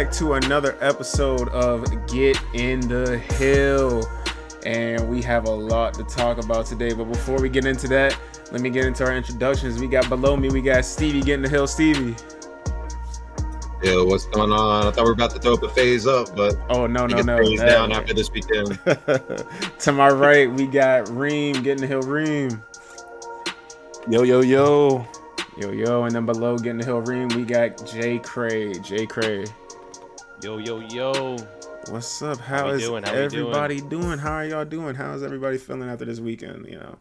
back to another episode of Get in the Hill. And we have a lot to talk about today. But before we get into that, let me get into our introductions. We got below me, we got Stevie. Get in the Hill, Stevie. Yo, what's going on? I thought we were about to throw up a Faze up, but oh no, Faze down after this weekend. To my right, we got Reem. Get in the Hill, Reem. Yo, yo, yo. Yo, yo, and then below Get in the Hill, Reem, we got JayyCrayy. JayyCrayy. Yo, yo, yo. What's up? How is everybody doing? How are y'all doing? How is everybody feeling after this weekend? You know,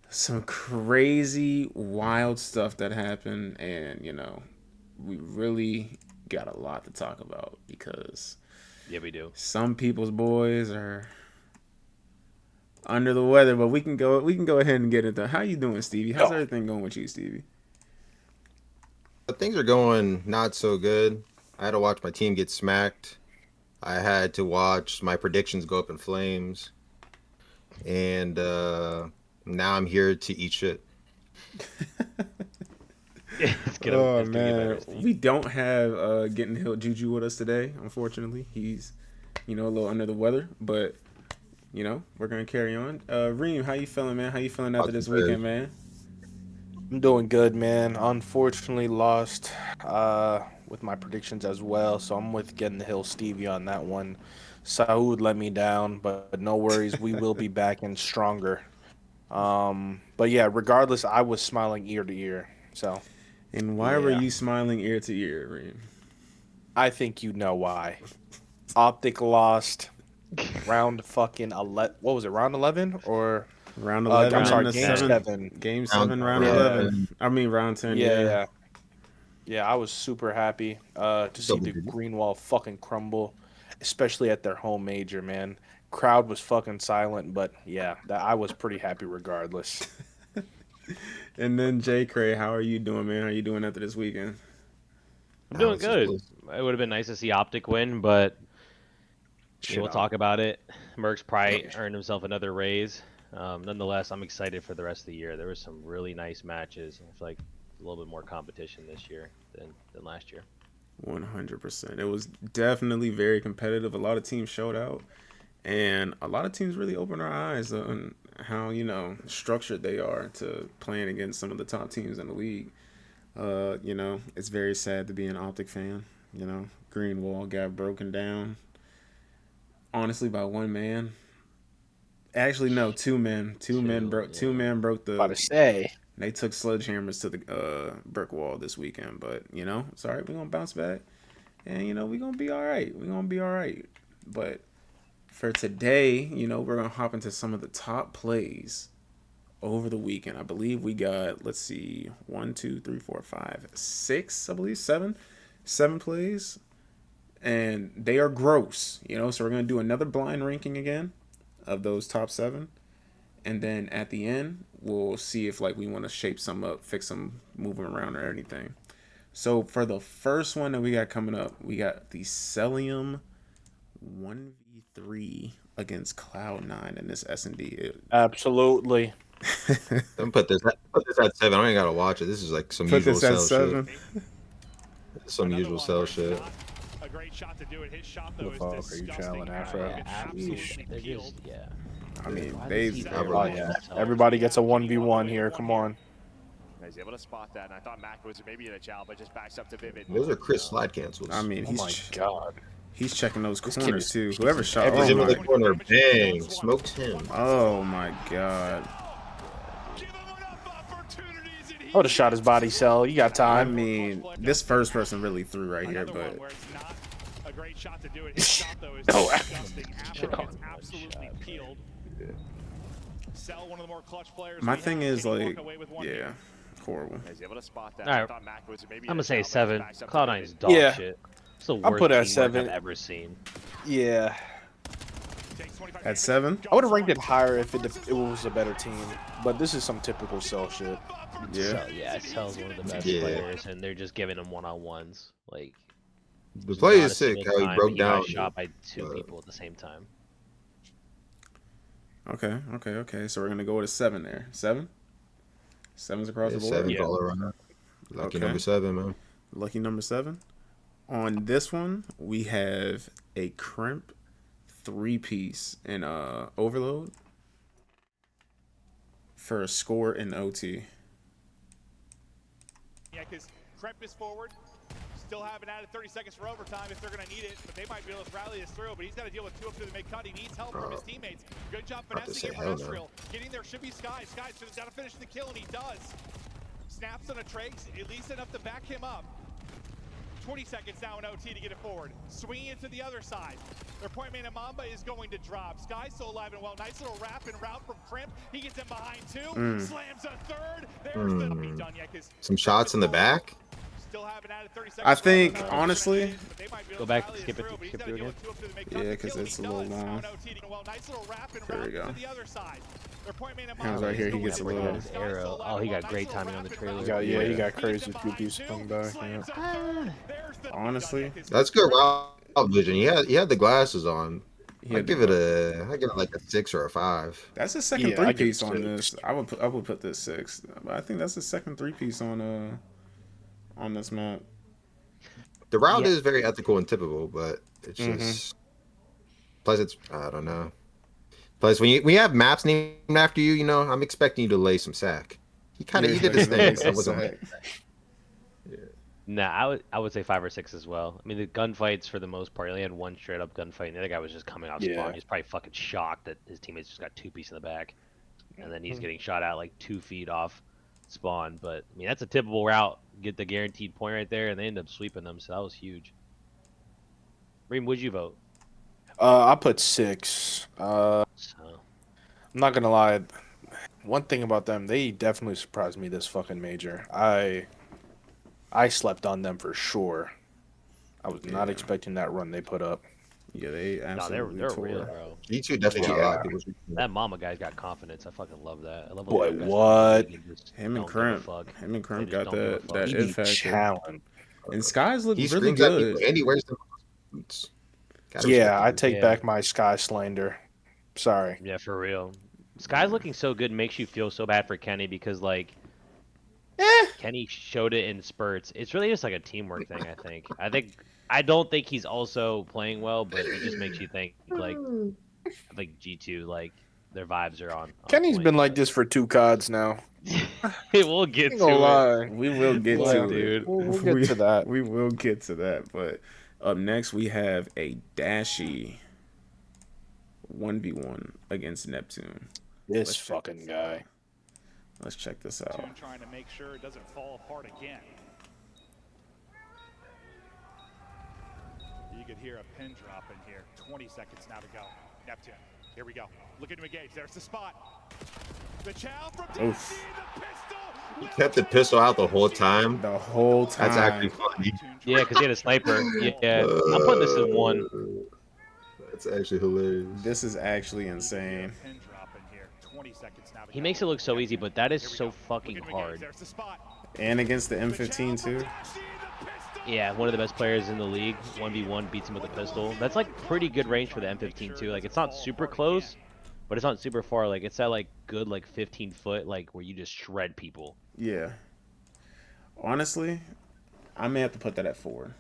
some crazy, wild stuff that happened, and you know, we really got a lot to talk about because we do. Some people's boys are under the weather, but we can go ahead and get into. How you doing, Stevie? How's everything going with you, Stevie? Things are going not so good. I had to watch my team get smacked. I had to watch my predictions go up in flames. And now I'm here to eat shit. Oh, man. We don't have Get in the Hill Juju with us today, unfortunately. He's, a little under the weather, but, we're going to carry on. Reem, how you feeling, man? How you feeling after this weekend, man? I'm doing good, man. Unfortunately lost with my predictions as well, so I'm with Get in the Hill Stevie on that one. Saud let me down, but no worries. We will be back and stronger. But yeah, regardless, I was smiling ear to ear. So. And why were you smiling ear to ear, Reem? I think you know why. Optic lost round fucking 11. What was it, round 11 or? Round 11. I'm sorry, game 7. Game 7, round 11. I mean, round 10. Yeah, I was super happy to see the green wall fucking crumble, especially at their home major, man. Crowd was fucking silent, but yeah, I was pretty happy regardless. And then JayyCrayy, how are you doing, man? How are you doing after this weekend? I'm doing good. It would have been nice to see Optic win, but we'll talk about it. Merck's probably earned himself another raise. Nonetheless, I'm excited for the rest of the year. There was some really nice matches. I feel like a little bit more competition this year than last year. 100%. It was definitely very competitive. A lot of teams showed out, and a lot of teams really opened our eyes on how, structured they are to playing against some of the top teams in the league. It's very sad to be an Optic fan. Green wall got broken down, honestly, by one man. Actually, no, two men. Two men broke the. About to say. They took sledgehammers to the brick wall this weekend, but it's all right. We're gonna bounce back, and we're gonna be all right. But for today, we're gonna hop into some of the top plays over the weekend. I believe we got, let's see, 1, 2, 3, 4, 5, 6. I believe 7 plays, and they are gross. So we're gonna do another blind ranking again of those top 7, and then at the end we'll see if we want to shape some up, fix some, move them around or anything. So for the first one that we got coming up, we got the Celium 1v3 against Cloud9 in this S&D. Absolutely. Don't put this at 7. I ain't gotta watch it. This is like some usual cell shit. Some usual cell shit. A great shot to do it. His shot though is disgusting. Are you channeling Afro? Yeah. I mean, everybody gets a 1v1 here. Come on. He's able to spot that, and I thought Mac was maybe in a chow, but just backs up to Vivid. Those are Chris slide cancels. I mean, my God. He's checking those corners too. Whoever shot he's in the corner, bang, smoked him. Oh my God. I would have shot his body cell. You got time. I mean, this first person really threw right here, but. A great shot to do it. His shot though is disgusting. Afro gets absolutely peeled. Sell, one of the more clutch players. My thing is horrible. He's able to spot that. All right. I'm gonna say 7. Cloud9's dog shit. It's the worst I'll put it at 7. I've ever seen. Yeah. At 7? I would have ranked it higher if it was a better team, but this is some typical Cell shit. Yeah. Cell's one of the best players, and they're just giving him one-on-ones. The play is sick. How he broke down. Shot by 2 people at the same time. Okay. So we're gonna go with a 7 there. 7. 7's across the board. 7 all around. Lucky number 7, man. Lucky number 7. On this one, we have a crimp 3-piece in overload for a score in OT. Yeah, because Kremp is forward. Still haven't added 30 seconds for overtime if they're going to need it, but they might be able to rally this through. But he's got to deal with 2 up through the mid-cut. He needs help from his teammates. Good job finessing it for Ezreal. Getting there should be Sky. Sky's got to finish the kill, and he does. Snaps on a Trivxn, at least enough to back him up. 20 seconds now in OT to get it forward. Swinging it to the other side. Their point man Mamba is going to drop. Sky's still alive and well. Nice little wrap and route from Crimp. He gets him behind 2. Slams a 3rd. There's the not be done yet. Some shots in the back. I think, honestly, go back, skip it through again. Yeah, because it's a little long. There we go. Hands right here, he gets a little arrow. Oh, he got great timing on the trailer. He got crazy 2 spun back. Yeah. Honestly, that's good route vision. He had the glasses on. I give it like a 6 or a 5. That's the second 3-piece on this. I would put this 6, but I think that's the second 3-piece on this map. The route is very ethical and typical, but it's just plus it's I don't know. Plus when you have maps named after you, you know, I'm expecting you to lay some sack. He did his thing. So wasn't Nah, I would say 5 or 6 as well. I mean, the gunfights for the most part, he only had one straight up gunfight, and the other guy was just coming off spawn. He's probably fucking shocked that his teammates just got 2-piece in the back, and then he's getting shot out like 2 feet off spawn. But I mean, that's a typical route. Get the guaranteed point right there, and they end up sweeping them. So that was huge. Reem, would you vote? I put 6. I'm not gonna lie. One thing about them, they definitely surprised me this fucking major. I slept on them for sure. I was not expecting that run they put up. Yeah, they absolutely they're real, bro. G2 definitely got a lot of people. That Mama guy's got confidence. I fucking love that. I love Boy, what? Him and Crimp got that it factor. Challenge. And Sky's look really good. And he wears the boots. Yeah, I take back my Sky slander. Sorry. Yeah, for real. Sky's looking so good makes you feel so bad for Kenny because, like, Kenny showed it in spurts. It's really just like a teamwork thing, I think. I don't think he's also playing well, but it just makes you think, like G2, like, their vibes are on Kenny's point. been like this for 2 CODs now. We'll get to it. We will get to it, dude. We'll get to that. We will get to that. But up next, we have a Dashy 1v1 against Neptune. This fucking guy. Let's check this out. Trying to make sure it doesn't fall apart again. You could hear a pin drop in here. 20 seconds now to go. Neptune. Here we go. Looking to engage. There's the spot. The chow from Dashy, the pistol. He kept the pistol out the whole time. The whole time. That's actually funny. Yeah, because he had a sniper. Yeah, I'm putting this in 1. That's actually hilarious. This is actually insane. He makes it look so easy, but that is so fucking hard. And against the M15 too. Yeah, one of the best players in the league. 1v1 beats him with a pistol. That's like pretty good range for the M15 too. Like it's not super close, but it's not super far. Like it's that like good like 15 foot like where you just shred people. Yeah. Honestly, I may have to put that at 4.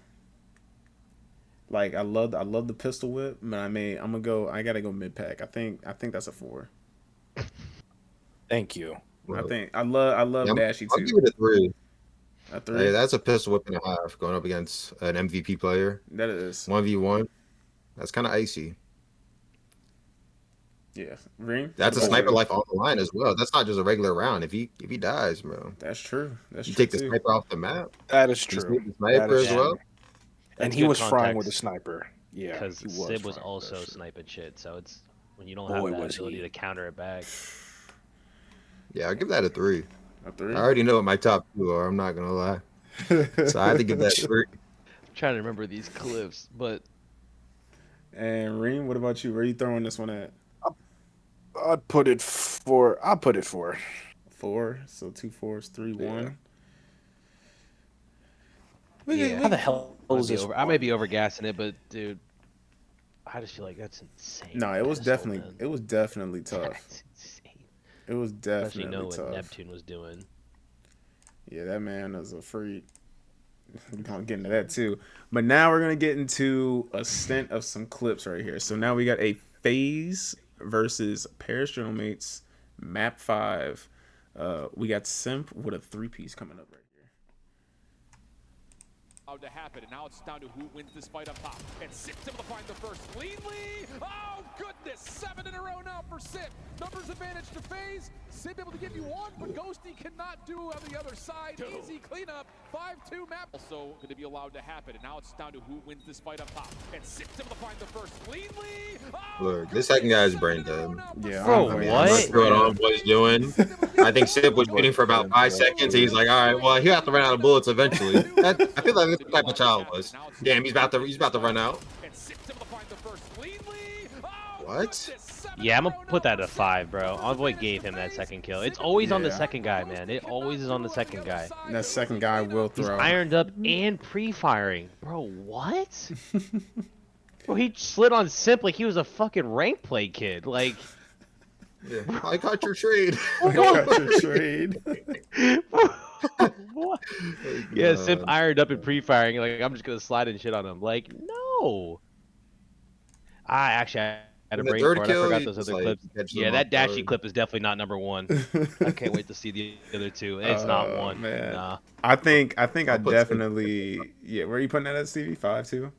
Like I love the pistol whip, but I gotta go mid pack. I think that's a 4. Thank you. I love Dashy too. I'll give it a 3. A 3. Hey, that's a pistol whip and a half going up against an MVP player. That is 1v1. That's kind of icy. Yeah, Reem? That's a sniper life on the line as well. That's not just a regular round. If he dies, bro. That's true. You take the sniper off the map. That is true. The sniper as well. And he was frying with a sniper. Yeah, because Sib was also sniping shit. So it's when you don't have that ability to counter it back. Yeah, I'll give that a 3. A 3? I already know what my top 2 are. I'm not gonna lie. So I have to give that a 3. I'm trying to remember these clips, but. And Reem, what about you? Where are you throwing this one at? I'd put it 4. I'll put it 4. 4. So 2 4s, 3 1. Yeah. How the hell is this? I may be overgassing it, but dude, I just feel like that's insane. No, it was definitely tough. That's insane. It was definitely Especially know tough. what Neptune was doing. Yeah, that man is a freak. we're gonna get into that too. But now we're gonna get into a stint of some clips right here. So now we got a Faze versus Paris Journal Mates map 5. We got Simp with a 3-piece coming up right here. To happen, and now it's down to who wins this fight up top. And Sip's able to find the first cleanly. Oh goodness, 7 in a row now for Sip. Numbers advantage to Faze. Sip able to give you 1, but Ghosty cannot do on the other side. Easy cleanup, 5-2 map. Also going to be allowed to happen, and now it's down to who wins this fight up top. And Sip's able to find the first cleanly. Oh, Look, this second guy is brain dead. Yeah, Bro, I mean, what? I'm not sure what Homeboy's doing. I think Sip was waiting for about 5 seconds. And he's like, all right, well, he'll have to run out of bullets eventually. I feel like that's the type of child was. Damn, he's about to run out. What? Yeah, I'm gonna put that at 5, bro. Envoy gave him that second kill. It's always on the second guy, man. It always is on the second guy. That second guy will He's throw. ironed up and pre-firing. Bro, what? Bro, he slid on Simp like he was a fucking rank play kid. Like, Yeah, I got your trade. I got your trade. what? Yeah, Simp ironed up and pre-firing. Like, I'm just gonna slide and shit on him. Like, no. I had a brain fart. I forgot those other clips. Yeah, that Dashy clip is definitely not number 1. I can't wait to see the other 2. It's not 1. Man. Nah. I think I definitely where are you putting that at, Stevie? 5 too?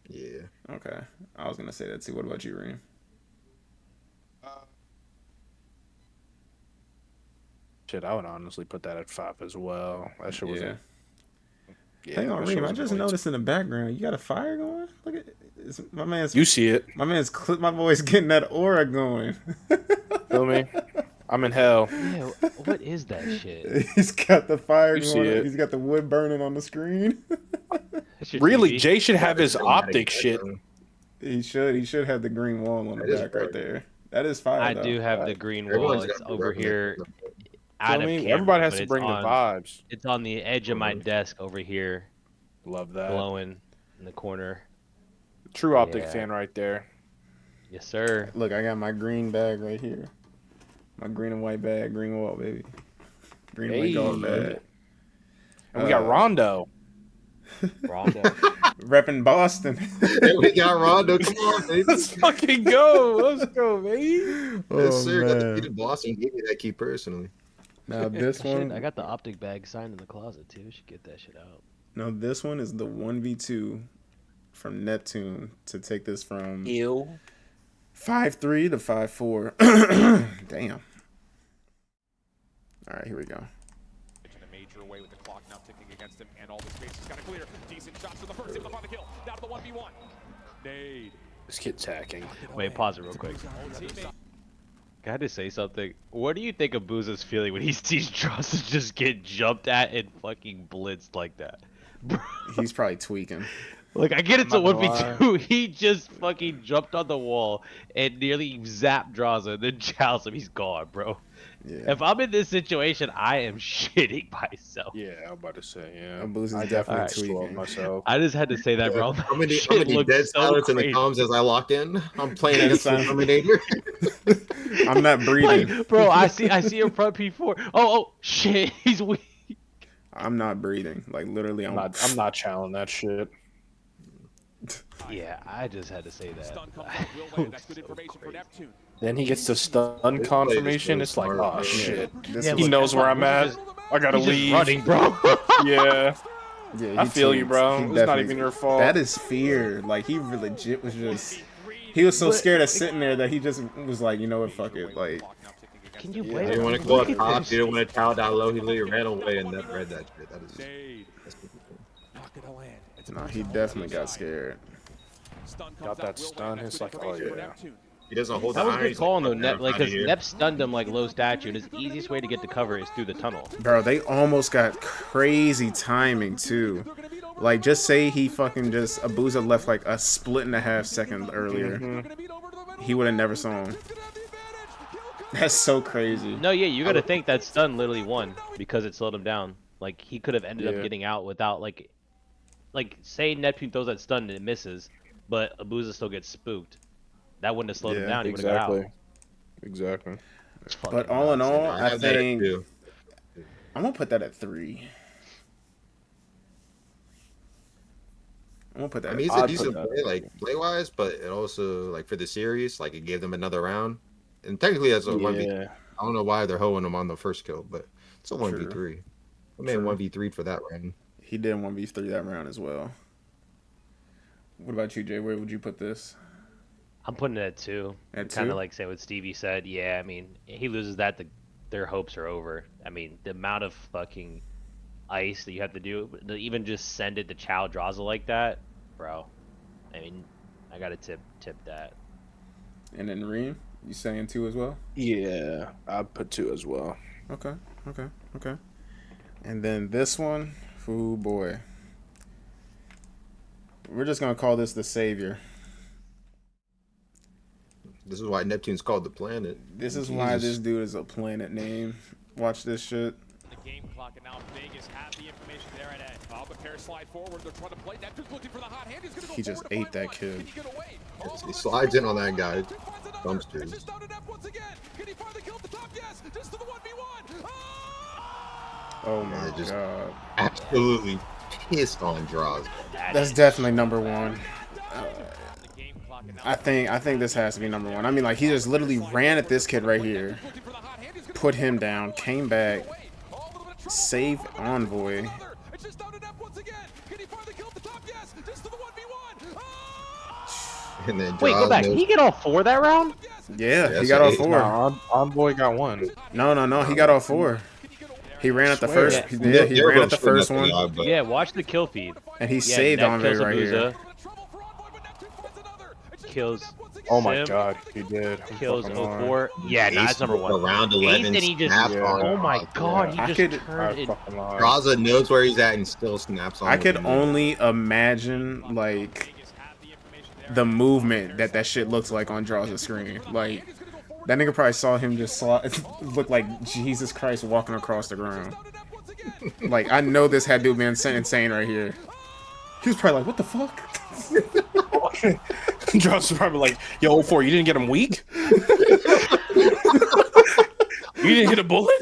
Yeah. Okay. I was gonna say that too. What about you, Reem? Shit, I would honestly put that at 5 as well. That shit was Hang on, Reem. I just noticed in the background you got a fire going. Look at my man's. You see it? My man's clip. My boy's getting that aura going. Feel me? I'm in hell. Yeah, what is that shit? He's got the fire You see going. it. He's got the wood burning on the screen. Really, TV? Jay should have his optic shit. He should have the green wall on the back right there. That is fire. I though. do have the green wall. Everyone's It's got over the here. Feel Out of me? camera, Everybody has but to it's bring the on- vibes. It's on the edge of my desk over here, Love that. glowing in the corner. True optic Yeah. fan right there. Yes, sir. Look, I got my green bag right here. My green and white bag, green wall, baby. Green and white gold bag. And we got Rondo. Rondo. Repping Boston. Hey, we got Rondo. Come on, baby. Let's fucking go. Let's go, baby. Yes, sir. Got to man. beat Boston. Gave me that key personally. Now this Shit, one, I got the optic bag signed in the closet too. Should get that shit out. no, this one is the 1v2 from Neptune to take this from Ew. 5-3 to 5-4. Damn. All right, here we go. In a major way with the clock now ticking against him, and all the space is kind of clear. Decent shots for the first, able to find the kill. Down to the 1v1. Nade. This kid's hacking. Wait, pause it real quick. Can I just say something? What do you think of Booza's feeling when he sees Johnson just get jumped at and fucking blitzed like that? Bro, He's probably tweaking. like, I get it's a I'm not gonna 1v2. He just fucking jumped on the wall and nearly zapped Draza and then chows him. He's gone, bro. Yeah. If I'm in this situation, I am shitting myself. Yeah, I'm about to say, yeah. Booza's I definitely definitely tweaking. tweaking myself. I just had to say that, bro. How many Shit looked dead so silence in the crazy. comms as I lock in? I'm playing against the Terminator. I'm not breathing. Like, bro, I see a front P4. Oh, shit, he's weak. I'm not breathing. Like literally, I'm not challenging that shit. Yeah, I just had to say that. Stun comes out, will land. That's good information for Neptune. Then he gets the stun This confirmation. play It's is like, so oh smart. shit. This Yeah, was- He knows where I'm at. I gotta He's just leave. running, bro. Yeah. Yeah, I he feel you, tweaked. bro. He It's not definitely- even your fault. That is fear. Like he legit was just. He was so scared of sitting there that he just was like, you know what, fuck it. Like Can you He wait? didn't want to go up top. He didn't want to chow down low. He literally ran away and that read that shit. That is. Nade. That's beautiful. Not gonna land. It's nah, he definitely got scared. Stun comes Got out, that will stun, land. That's it's good like, oh, information for yeah. Neptune. He doesn't hold That the was iron. good He's calling though, like, Nep, like, "Fuck because outta here." Nep stunned him like low statue, and his easiest way to get to cover is through the tunnel. Bro, they almost got crazy timing too. Like just say he fucking just Abuza left like a split and a half second earlier. He would have never saw him. That's so crazy. No, yeah, you gotta think that stun literally won because it slowed him down. Like, he could have ended Yeah. up getting out without, like, say Neptune throws that stun and it misses, but Abuza still gets spooked. That wouldn't have slowed him Yeah, down. He would have got out. Exactly. It's But fucking all in nuts. all, I I have that think too. I'm gonna put that at 3. I'm gonna put that. I mean, it's I'd a put decent that. play, like play wise, but it also like for the series, like it gave them another round. And technically, that's a 1v. Yeah. I don't know why they're hoeing him on the first kill, but it's a True. 1v3. I mean, True. 1v3 for that round. He did 1v3 that round as well. What about you, Jay? Where would you put this? I'm putting it at 2. At Kind 2? of like say what Stevie said. Yeah, I mean, he loses that, their hopes are over. I mean, the amount of fucking ice that you have to do to even just send it to Chow Draza like that, bro. I mean, I gotta tip that. And then Reem, you saying 2 as well? Yeah, I'd put 2 as well. Okay. And then this one, oh boy. We're just gonna call this the savior. This is why Neptune's called the planet. This is why this dude is a planet name. Watch this shit. The game clock, and now Vegas have the information there at end. The pair slide forward. They're trying to play. Neptune's looking for the hot hand. He's gonna go He just ate that kid. He slides in on that guy. Dumpsters. Just down to Nep once again. Can he find the kill at the top? Yes. Just to the 1v1. Oh my just god. Absolutely pissed on draws. That's definitely number 1. I think this has to be number 1. I mean, like, he just literally ran at this kid right here, put him down, came back, saved Envoy. And then Wait, go back. Did he get all 4 that round? Yeah, he got all 4. Nah, Envoy got 1. No, he got all 4. He ran at the first. Yeah. He ran at the first one, Yeah, watch the kill feed. and he saved Envoy right here. Kills. Oh my Sim, god, he did. I'm Kills fucking lying. 04. Yeah, nah, that's number 1. Around Ace 11. and he just. snapped Yeah. on Oh my Draza. god, I he just could- turned I it. fucking lied. Draza knows where he's at and still snaps on. I with could him. only imagine, like, the movement that shit looks like on Draza's screen. Like, that nigga probably saw him just look like Jesus Christ walking across the ground. Like, I know this had to have been insane right here. He was probably like, what the fuck? Josh was probably like, yo, 04, you didn't get him weak? You didn't hit a bullet?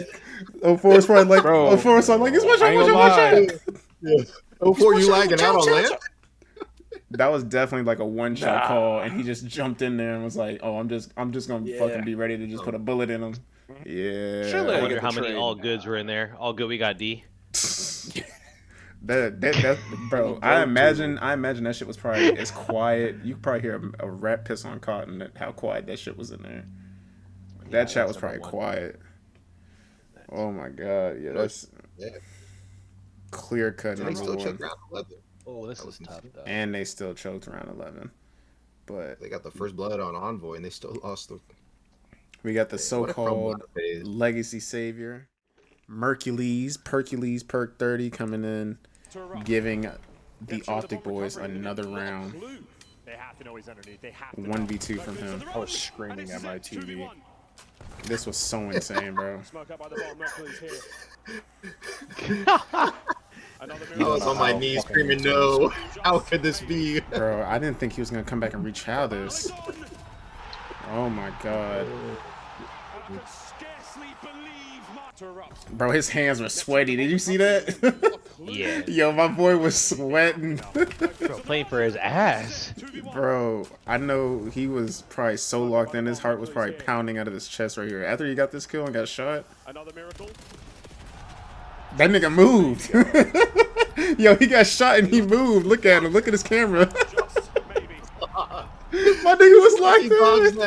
04 is probably like, Bro, 04 is like, it's I ain't gonna lie. Before you lagging out on lamp? That was definitely like a one-shot call, and he just jumped in there and was like, "Oh, I'm just gonna fucking be ready to just put a bullet in him." Yeah. Surely I I wonder get how the many trade. all goods were in there. All good, we got D. That bro. I imagine that shit was probably as quiet. You could probably hear a rat piss on cotton. How quiet that shit was in there. That chat was probably quiet. Oh my god, yeah, that's clear cut They number still 1. check round 11. Oh, this is tough though. And they still choked around 11. But They got the first blood on Envoy and they still lost the. we got the What a so-called crumble phase. legacy savior, Percules Perk 30 coming in, giving the Optic boys another round. They have to know he's underneath. They have to 1v2 from him. I was screaming at my TV. This was so insane, bro. Smoke up by the ball. Mercury's here. I was on my knees screaming, no. How could this be? Bro, I didn't think he was gonna come back and rechow this. Oh my god. Bro, his hands were sweaty. Did you see that? Yeah. Yo, my boy was sweating. Bro, playing for his ass. Bro, I know he was probably so locked in. His heart was probably pounding out of his chest right here. After he got this kill and got shot, Another miracle. that nigga moved. Yo, he got shot and he moved. Look at him. Look at his camera. Maybe. My nigga was locked in.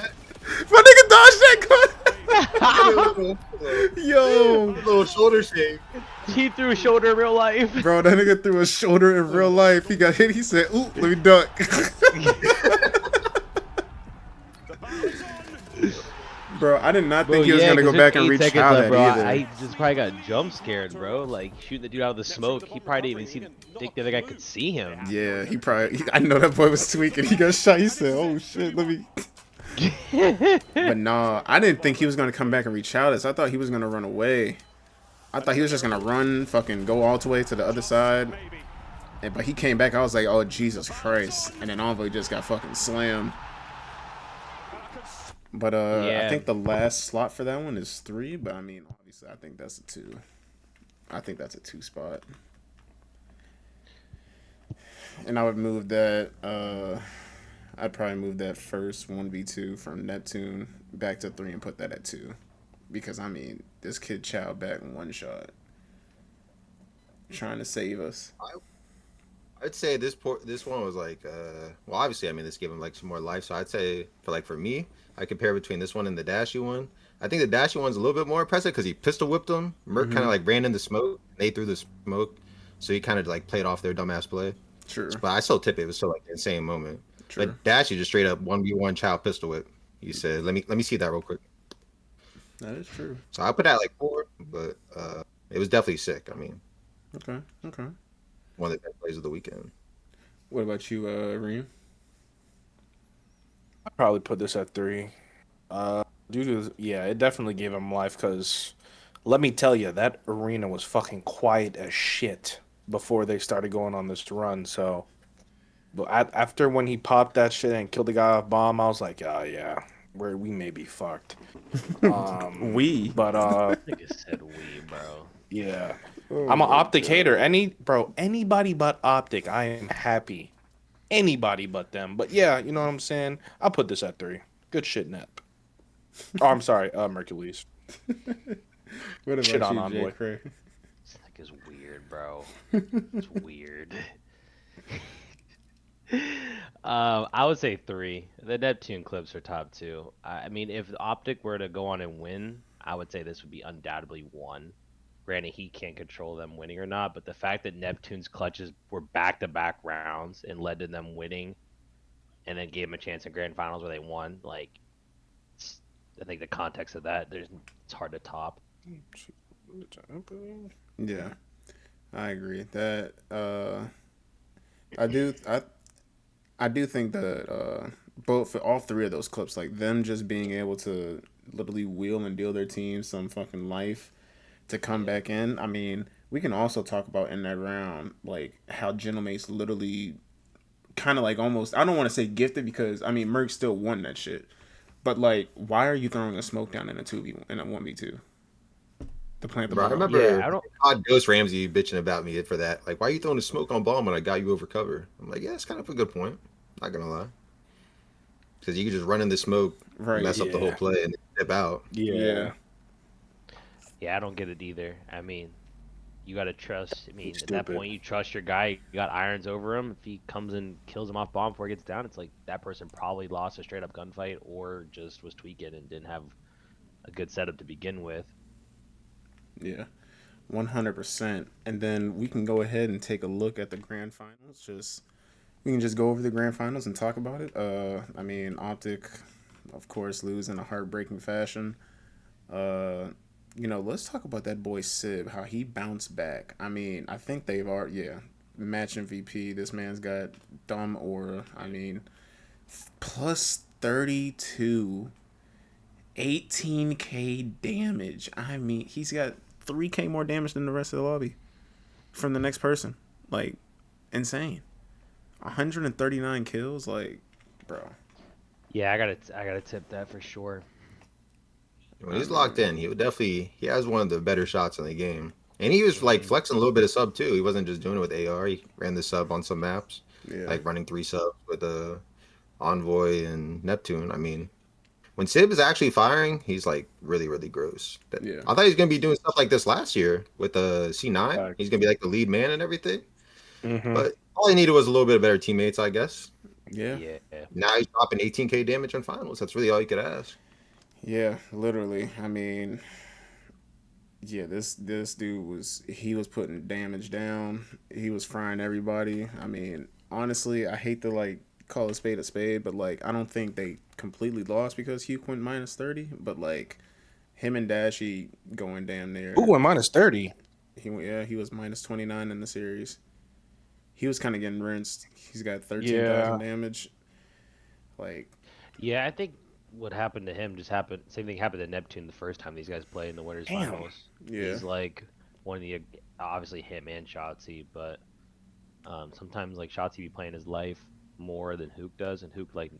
My nigga dodged that gun. Yo. Little shoulder shake. He threw a shoulder in real life. Bro, that nigga threw a shoulder in real life. He got hit. He said, ooh, let me duck. Bro, I did not think he was going to go back and reach out that either. I just probably got jump scared, bro. Like, shooting the dude out of the smoke. He probably didn't even think the other guy could see him. Yeah, he probably... I know that boy was tweaking. He got shot. He said, oh, shit, let me... But nah, I didn't think he was going to come back and reach out. I thought he was going to run away. I thought he was just going to run, fucking go all the way to the other side. But he came back. I was like, oh, Jesus Christ. And then Envoy just got fucking slammed. But Yeah. I think the last slot for that one is 3. But I mean, obviously, I think that's a 2. I think that's a 2 spot. And I would move that. I'd probably move that first 1v2 from Neptune back to 3 and put that at 2. Because, I mean, this kid chowed back one shot. Trying to save us. I'd say this one was like, well, obviously, I mean, this gave him like some more life. So I'd say for me, I compare between this one and the Dashy one. I think the Dashy one's a little bit more impressive because he pistol whipped him. Merc kind of like ran into smoke. They threw the smoke, so he kind of like played off their dumbass play. True. But I still tip it. It was still like an insane moment. True. But Dashy just straight up 1v1 child pistol whip. He said, "Let me see that real quick." That is true. So I put that like 4, but it was definitely sick. I mean, Okay. one of the best plays of the weekend. What about you, Reem? I'd probably put this at 3. Juju, yeah, it definitely gave him life because let me tell you, that arena was fucking quiet as shit before they started going on this run. So, but after when he popped that shit and killed the guy off bomb, I was like, oh yeah, we may be fucked. But I think it said we, bro. yeah, I'm an Optic hater. Anybody but Optic, I am happy. Anybody but them. But yeah, you know what I'm saying. I'll put this at 3. Good shit, Nep. Oh, I'm sorry, Mercules. What about Shit on you, Envoy. JayyCrayy? This like is weird, bro. It's weird. I would say 3. The Neptune clips are top 2. I mean, if Optic were to go on and win, I would say this would be undoubtedly 1. Granted, he can't control them winning or not, but the fact that Neptune's clutches were back-to-back rounds and led to them winning, and then gave them a chance in grand finals where they won, like, I think the context of that, it's hard to top. Yeah, I agree. That I do think that both for all 3 of those clips, like them just being able to literally wheel and deal their team some fucking life to come back in. I mean, we can also talk about in that round like how Gentlemates literally kind of like almost, I don't want to say gifted because I mean Merc still won that shit, but like why are you throwing a smoke down in a 2v in a 1v2 to plant the Bro, I bomb? remember I don't. Ghost Ramsey bitching about me for that. Like, why are you throwing the smoke on bomb when I got you over cover? I'm like, yeah, it's kind of a good point. Not gonna lie, because you can just run in the smoke, Right. mess up the whole play, and step out. Yeah. Yeah, I don't get it either. I mean, you gotta trust. I mean, It's at that stupid. point, you trust your guy. You got irons over him. If he comes and kills him off bomb before he gets down, it's like that person probably lost a straight up gunfight or just was tweaking and didn't have a good setup to begin with. Yeah. 100%. And then we can go ahead and take a look at the grand finals. We can just go over the grand finals and talk about it. I mean, Optic, of course, lose in a heartbreaking fashion. Let's talk about that boy Sib, how he bounced back. I mean, I think they've already, match MVP. This man's got dumb aura. I mean, plus 32, 18k damage. I mean, he's got 3k more damage than the rest of the lobby from the next person. Like, insane. 139 kills, like, bro. Yeah, I gotta tip that for sure. When he's locked in, he has one of the better shots in the game. And he was like flexing a little bit of sub too. He wasn't just doing it with AR. He ran the sub on some maps, like running 3 subs with Envoy and Neptune. I mean, when Sib is actually firing, he's like really, really gross. Yeah. I thought he was gonna be doing stuff like this last year with the C9. Facts. He's gonna be like the lead man and everything. Mm-hmm. But all he needed was a little bit of better teammates, I guess. Yeah. Now he's dropping 18k damage on finals. That's really all you could ask. Yeah, literally. I mean, yeah, this dude was putting damage down. He was frying everybody. I mean, honestly, I hate to like call a spade, but like I don't think they completely lost because Hugh went minus 30, but like him and Dashy going damn near. Who went minus 30? He was minus 29 in the series. He was kind of getting rinsed. He's got 13,000 damage. Like, yeah, I think what happened to him just happened. Same thing happened to Neptune the first time these guys played in the winners finals. Yeah. He's like one of the obviously him and Shotzi, but sometimes like Shotzi be playing his life more than Hook does, and Hook like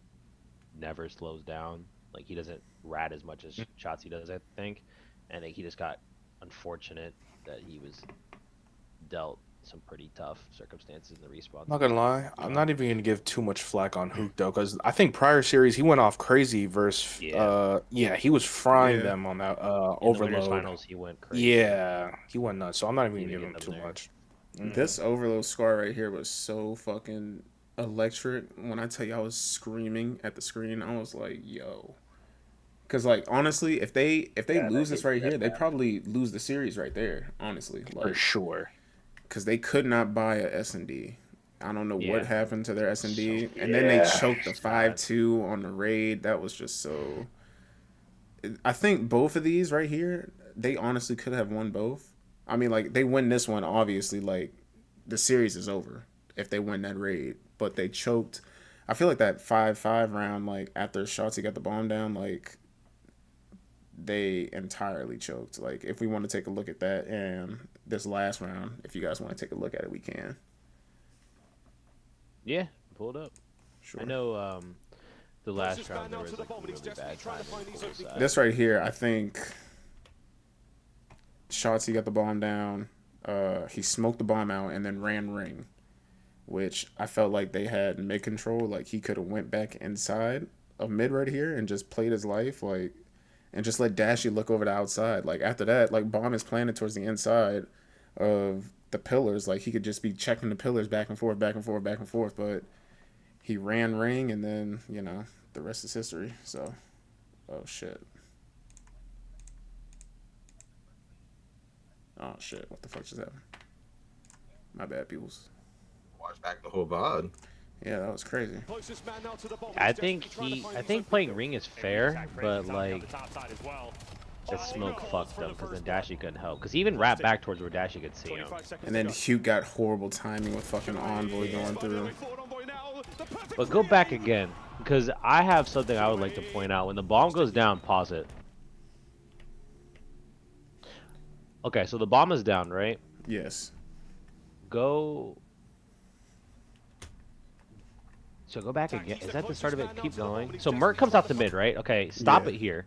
never slows down. Like he doesn't rat as much as Shotzi does, I think, and he just got unfortunate that he was dealt some pretty tough circumstances in the respawn. I'm not gonna lie, I'm not even gonna give too much flack on Hook though, because I think prior series he went off crazy versus he was frying them on that overload. The finals, he went crazy. Yeah, he went nuts. So I'm not even gonna give him too much. This overload score right here was so fucking electric. When I tell you I was screaming at the screen, I was like, yo. Because, like, honestly, if they lose this right here, they probably lose the series right there, honestly. Like, for sure. Because they could not buy a S&D. I don't know what happened to their S&D. And then they choked the 5-2 on the raid. That was just so... I think both of these right here, they honestly could have won both. I mean, like, they win this one, obviously, like, the series is over if they win that raid. But they choked. I feel like that 5-5 round, like, after Shotzi got the bomb down, like... they entirely choked. Like, if we want to take a look at that and this last round, if you guys want to take a look at it, we can. Yeah, pull it up. Sure. I know the last round there was like really bad timing. This right here, I think Shotzi got the bomb down. He smoked the bomb out and then ran ring, which I felt like they had mid control. Like, he could have went back inside of mid right here and just played his life, like, and just let Dashy look over the outside. Like, after that, like, bomb is planted towards the inside of the pillars. Like, he could just be checking the pillars back and forth, back and forth, back and forth. But he ran ring, and then, you know, the rest is history. So, oh, shit. Oh, shit. What the fuck just happened? My bad, peoples. Watch back the whole VOD. Yeah, that was crazy. I think playing ring is fair, but like the smoke fucked them because then Dashy couldn't help. Because he even wrapped back towards where Dashy could see him. And then Hugh got horrible timing with fucking Envoy going through. But go back again, because I have something I would like to point out. When the bomb goes down, pause it. Okay, so the bomb is down, right? Yes. Go. So go back again. Is that the start of it? Keep going. So Merc comes out the mid, right? Okay, stop it here.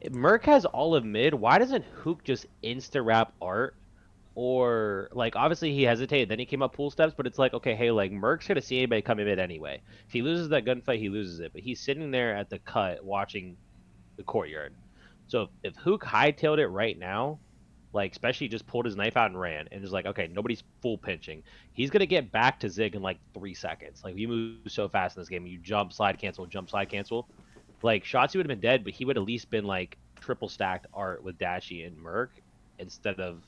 If Merc has all of mid, why doesn't Hook just insta-wrap Art? Or, like, obviously he hesitated, then he came up pool steps, but it's like, okay, hey, like, Merc's gonna see anybody come in mid anyway. If he loses that gunfight, he loses it. But he's sitting there at the cut watching the courtyard. So if Hook hightailed it right now, like, especially just pulled his knife out and ran, and just like, okay, nobody's full pinching. He's gonna get back to Zig in like 3 seconds. Like, you move so fast in this game, you jump, slide, cancel, jump, slide, cancel. Like, Shotzi would have been dead, but he would at least been like triple stacked Art with Dashy and Merc instead of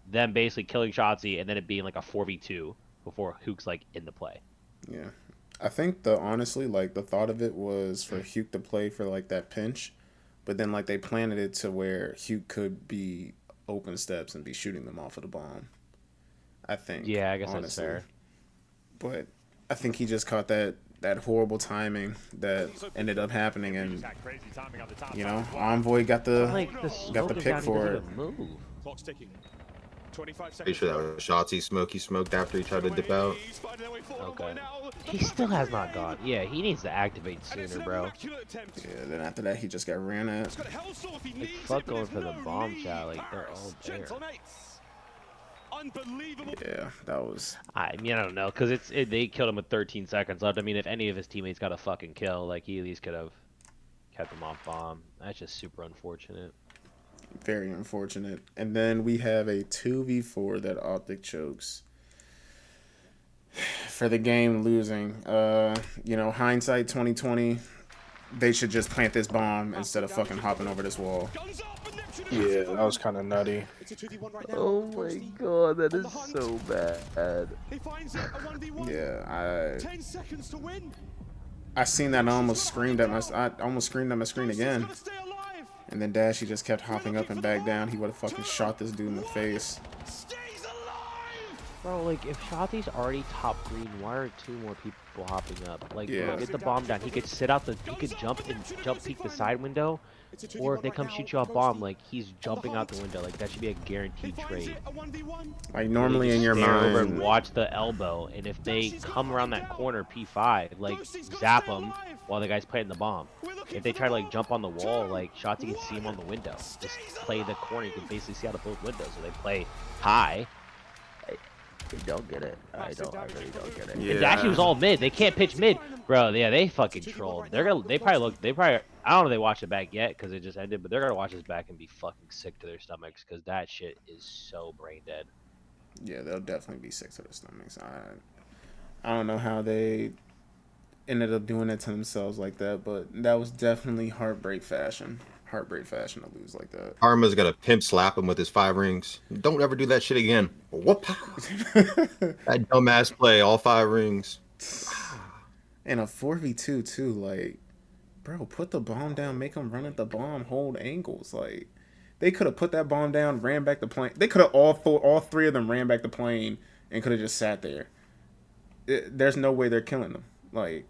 them basically killing Shotzi and then it being like a 4v2 before Hook's like in the play. Yeah, I think honestly, like, the thought of it was for Hugh to play for like that pinch, but then like they planted it to where Hugh could be open steps and be shooting them off of the bomb. I think. Yeah, I guess honestly. That's fair. But I think he just caught that horrible timing that ended up happening, and you know, Envoy got the pick for it. Pretty sure that was Shotzi smoke he smoked after he tried to dip out. Okay. He still has not gone. Yeah, he needs to activate sooner, bro. Yeah, then after that he just got ran at. Like, fuck going for the bomb shot, like, they're all there. Yeah, that was... I mean, I don't know, because they killed him with 13 seconds left. I mean, if any of his teammates got a fucking kill, like, he at least could have kept him off bomb. That's just super unfortunate. Very unfortunate. And then we have a 2v4 that Optic chokes. For the game losing. You know, hindsight 2020, they should just plant this bomb instead of fucking hopping over this wall. Yeah, that was kind of nutty. Oh my god, that is so bad. Yeah, I seen that and I almost screamed at my screen again. And then Dashy just kept hopping up and back down. He would have fucking shot this dude in the face. Bro, like, if Shotzi's already top green, why are 2 more people hopping up? Like, yeah. Get the bomb down. He could sit out he could jump peek the side window. Or if they come shoot you off bomb, like, he's jumping out the window. Like, that should be a guaranteed trade. Like, normally in your stare mind... over and watch the elbow, and if they come around that corner P5, like, zap them while the guy's planting the bomb. If they try to, like, jump on the wall, like, Shotzi can see him on the window. Just play the corner. You can basically see out of both windows. So they play high. don't get it. I really don't get it. Yeah. It actually was all mid. They can't pitch mid, bro. Yeah, they fucking trolled. They probably. I don't know if they watched it back yet because it just ended, but they're gonna watch this back and be fucking sick to their stomachs because that shit is so brain dead. Yeah, they'll definitely be sick to their stomachs. I don't know how they ended up doing it to themselves like that, but that was definitely heartbreak fashion. Heartbreak fashion to lose like that. Karma's gonna pimp slap him with his 5 rings. Don't ever do that shit again. Whoop! That dumbass play, all 5 rings. And a 4v2 too, like, bro, put the bomb down, make them run at the bomb, hold angles. Like, they could have put that bomb down, ran back the plane. They could have all 3 of them ran back the plane and could have just sat there. There's no way they're killing them. Like,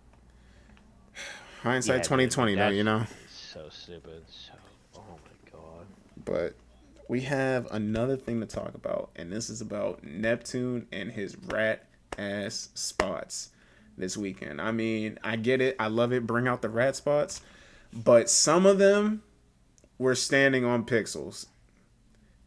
hindsight 2020 though, you know. So stupid. So, oh my god. But we have another thing to talk about, and this is about Neptune and his rat ass spots this weekend. I mean, I get it. I love it. Bring out the rat spots. But some of them were standing on pixels.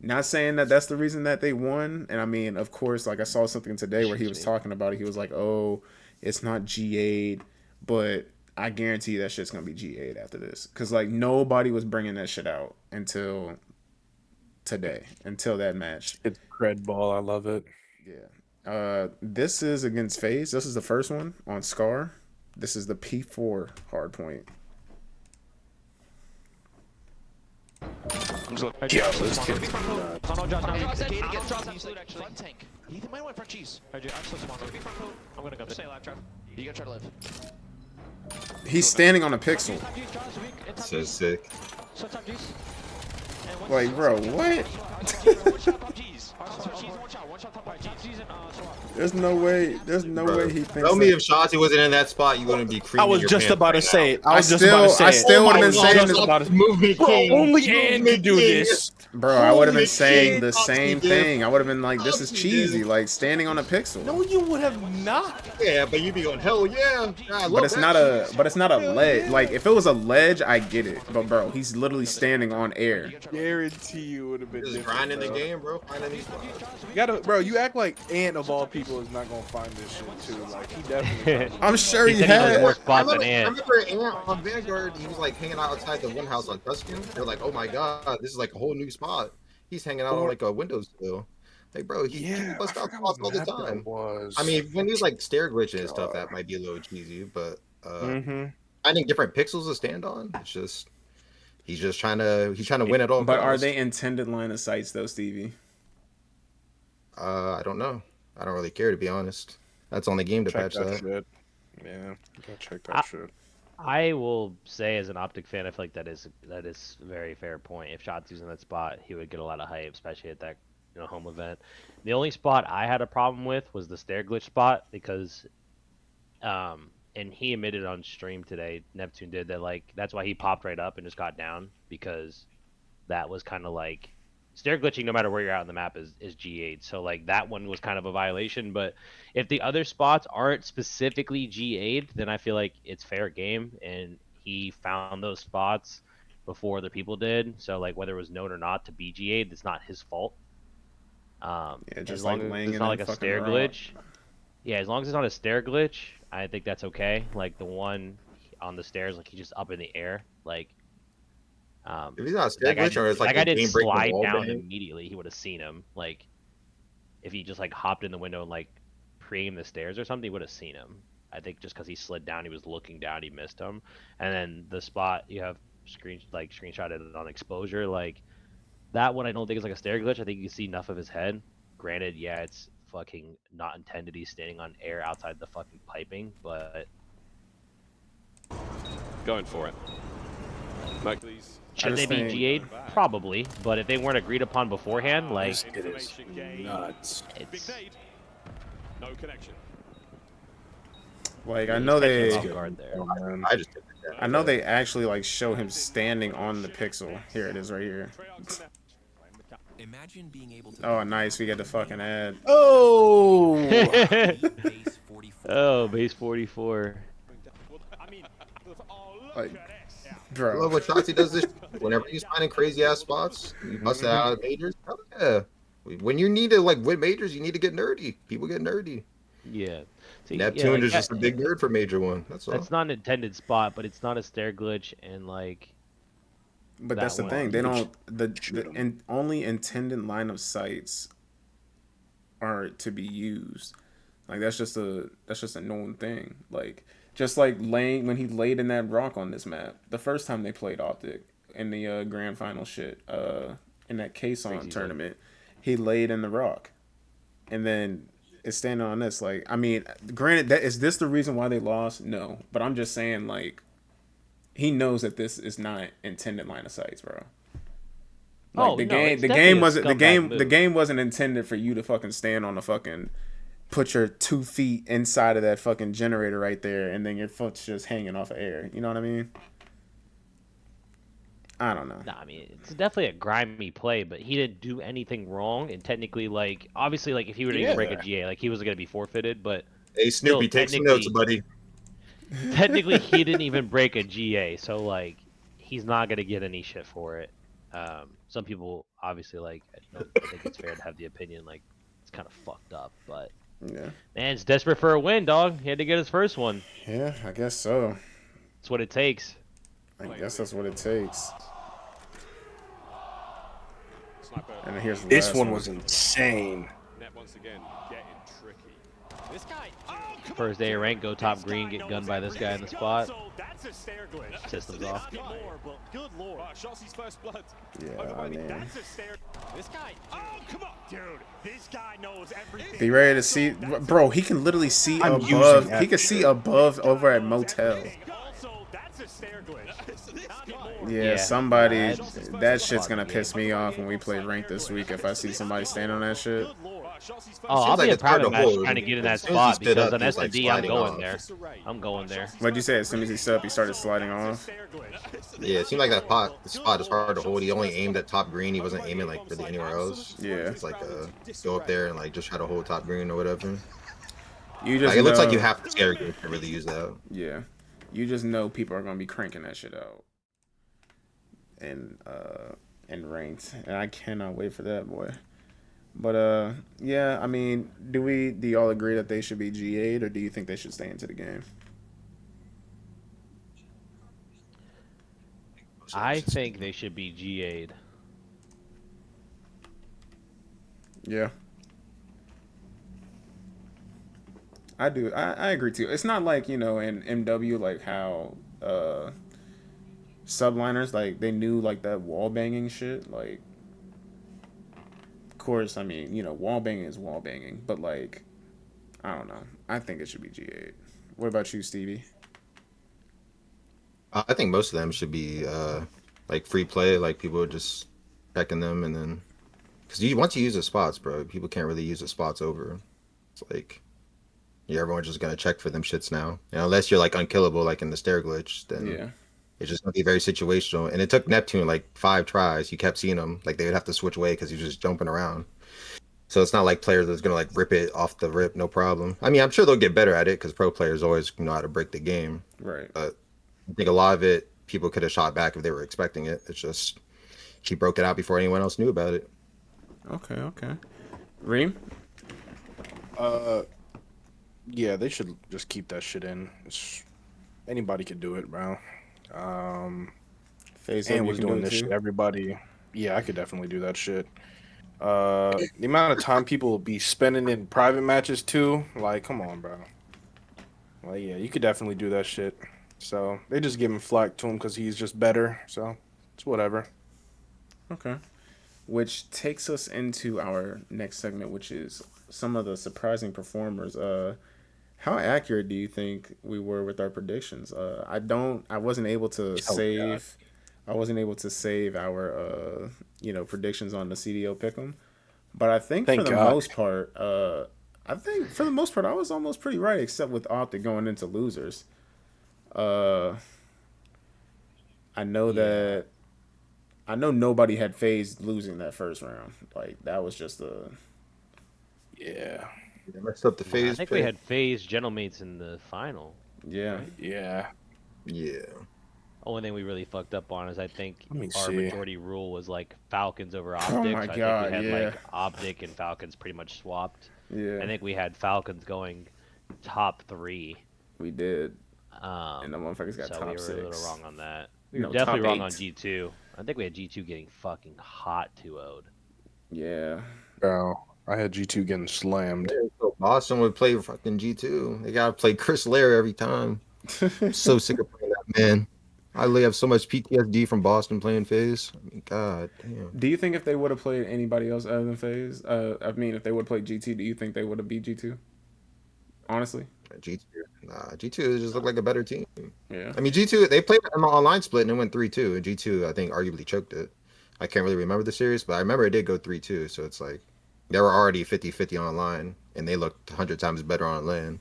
Not saying that that's the reason that they won. And I mean, of course, like I saw something today where he was talking about it. He was like, oh, it's not GA'd. But I guarantee you that shit's going to be GA'd after this. Because, like, nobody was bringing that shit out until today. Until that match. It's cred ball. I love it. Yeah. This is against Faze. This is the first one on Scar. This is the P4 hardpoint. Yeah, this kid's Front tank. He might want front cheese. I'm gonna go. Stay alive, Trev. You gotta try to live. He's standing on a pixel. So sick. Like, bro, what? There's no way. There's no way he thinks. Tell me if Shotzi wasn't in that spot, you wouldn't be creeping. I was just about to say it. I still would have been saying this. Movie king. Only Ann could do this. Bro, I would have been saying the same thing. I would have been like, this is cheesy, like standing on a pixel. No, you would have not. Yeah, but you'd be going, hell yeah. But it's not a ledge. Like, if it was a ledge, I get it. But bro, he's literally standing on air. Guarantee you would have been Just different, grinding bro. the game, bro. Finding these spots. You gotta, bro. You act like Ant of all people is not gonna find this shit too. Like he definitely. I'm sure he He said he knows had. more spots I than Ant. remember Ant on Vanguard, he was like hanging out outside the one house on Tuscan. They're like, oh my god, this is like a whole new spot. He's hanging out on like a windowsill. Like, bro, he busts out spots all the time. I mean, when he's like stair glitching and stuff, that might be a little cheesy, but finding different pixels to stand on, it's just he's trying to win at all. But are they intended line of sights though, Stevie? I don't know. I don't really care, to be honest. That's on the game to patch that. Shit. Yeah, go check that shit. I will say, as an Optic fan, I feel like that is a very fair point. If Shotzi's in that spot, he would get a lot of hype, especially at that home event. The only spot I had a problem with was the stair glitch spot because, and he admitted on stream today, Neptune did that, like that's why he popped right up and just got down because that was kind of like stair glitching. No matter where you're at on the map is G8, so like that one was kind of a violation. But if the other spots aren't specifically G8, then I feel like it's fair game, and he found those spots before other people did. So like whether it was known or not to be G8, it's not his fault. Yeah, just as long like as laying it's not like a stair glitch. Yeah, as long as it's not a stair glitch, I think that's okay. Like the one on the stairs, like he's just up in the air, like. If he's not a stair glitch or it's like that guy a didn't game-breaking slide wall down bang. immediately, he would have seen him. Like, if he just like hopped in the window and like pre-aimed the stairs or something, he would have seen him. I think just because he slid down, he was looking down, he missed him. And then the spot you have screenshotted on exposure, like that one, I don't think is like a stair glitch. I think you can see enough of his head. Granted, yeah, it's fucking not intended. He's standing on air outside the fucking piping, but going for it. Michael's. Should they be G8? Probably, but if they weren't agreed upon beforehand, like It is nuts. it's No connection. Like I know they, off guard there. I just did that. I know they actually like show him standing on the pixel. Here it is, right here. Imagine being able to Oh, nice. We get the fucking ad. Oh. base 44. Oh, base 44. Like, I bro. love what Shotzi does this. Whenever he's finding crazy ass spots, he busts it out of majors. Hell yeah. When you need to like win majors, you need to get nerdy. People get nerdy. Yeah. See, Neptune like is just a big nerd for major one. That's all. That's not an intended spot, but it's not a stair glitch, and like. But that's the thing. They don't only intended line of sights are to be used. Like that's just a known thing. Like just like laying when he laid in that rock on this map the first time they played Optic in the grand final shit in that K-Song tournament, he laid in the rock, and then it's standing on this. Like I mean, granted, that is this the reason why they lost? No, but I'm just saying like he knows that this is not intended line of sights, bro. Like the game wasn't intended for you to fucking stand on the fucking put your 2 feet inside of that fucking generator right there and then your foot's just hanging off of air. You know what I mean? I don't know. Nah, I mean it's definitely a grimy play, but he didn't do anything wrong, and technically, like obviously, like if he were to even break a GA, like he was gonna be forfeited. But hey, Snoopy, take some notes, buddy. Technically, he didn't even break a GA, so like he's not gonna get any shit for it. Some people obviously like I think it's fair to have the opinion like it's kind of fucked up, but yeah, man's desperate for a win, dog. He had to get his first one. Yeah, I guess so. That's what it takes. I guess that's what it takes. And here's the this one was insane. Net once again getting tricky. This guy, First day of rank, go top green, get gunned by this guy in the spot. So that's a stair glitch. Systems off. Good lord. Shotzi's first blood. Yeah, man. That's a stair. This guy. Oh, come on, dude. This guy knows everything. Be ready to see, bro. He can literally see above. He can see above over at motel. Also, that's a stair glitch. Yeah, somebody. That shit's gonna piss me off when we play rank this week. If I see somebody stand on that shit. Oh, I'll be a private match trying to get in that spot because on like SD I'm going off. there. I'm going there. What'd you say? As soon as he stood up, he started sliding off. Yeah, it seemed like that spot is hard to hold. He only aimed at top green. He wasn't aiming like really anywhere else. Yeah, it's like go up there and like just try to hold top green or whatever. You just like, it looks like you have to scare green to really use that. Yeah, you just know people are gonna be cranking that shit out. And ranked, and I cannot wait for that, boy. But yeah, I mean, do y'all agree that they should be GA'd, or do you think they should stay into the game? I think they should be GA'd. Yeah, I do. I agree too. It's not like, you know, in MW, like how subliners, like they knew like that wall banging shit. Like, of course, I mean, you know, wall banging is wall banging, but like, I don't know. I think it should be G8. What about you, Stevie? I think most of them should be like free play. Like people are just checking them, and then because once you use the spots, bro, people can't really use the spots over. It's like everyone's just gonna check for them shits now. You know, unless you're like unkillable, like in the stair glitch, then yeah. It's just gonna be very situational, and it took Neptune like 5 tries. You kept seeing him, like they would have to switch away because he was just jumping around. So it's not like players that's gonna like rip it off the rip, no problem. I mean, I'm sure they'll get better at it because pro players always know how to break the game. Right. But I think a lot of it, people could have shot back if they were expecting it. It's just he broke it out before anyone else knew about it. Okay. Reem? Yeah, they should just keep that shit in. Anybody could do it, bro. Faze and was doing this shit. Everybody, yeah, I could definitely do that shit. The amount of time people will be spending in private matches too, like, come on, bro. Like, yeah, you could definitely do that shit. So they just give him flack to him because he's just better. So it's whatever. Okay. Which takes us into our next segment, which is some of the surprising performers. How accurate do you think we were with our predictions? I wasn't able to save. I wasn't able to save our predictions on the CDO pick'em, but I think for the most part, I was almost pretty right, except with Optic going into losers. I know nobody had Faze losing that first round. Like that was just yeah. They messed up the Faze. I think we had Faze Gentlemates in the final. Yeah. Yeah. Only thing we really fucked up on is I think Let me our see. majority rule was like Falcons over Optic. Oh my so I think God, we had yeah. like Optic and Falcons pretty much swapped. Yeah. I think we had Falcons going top 3. We did. And the motherfuckers got So top we were 6. a little wrong on that. We were No, definitely top wrong on 8. G2. I think we had G2 getting fucking hot 2-0'd. Yeah. Bro, I had G2 getting slammed. Yeah, so Boston would play fucking G2. They gotta play Chris Lair every time. I'm so sick of playing that man. I literally have so much PTSD from Boston playing Faze. I mean, god damn. Do you think if they would have played anybody else other than FaZe, I mean, if they would have played G2, do you think they would have beat G2? Honestly? G2, G2 just looked like a better team. Yeah. I mean, G2, they played an online split and it went 3-2. And G2, I think, arguably choked it. I can't really remember the series, but I remember it did go 3-2. So it's like they were already 50-50 online, and they looked 100 times better on LAN.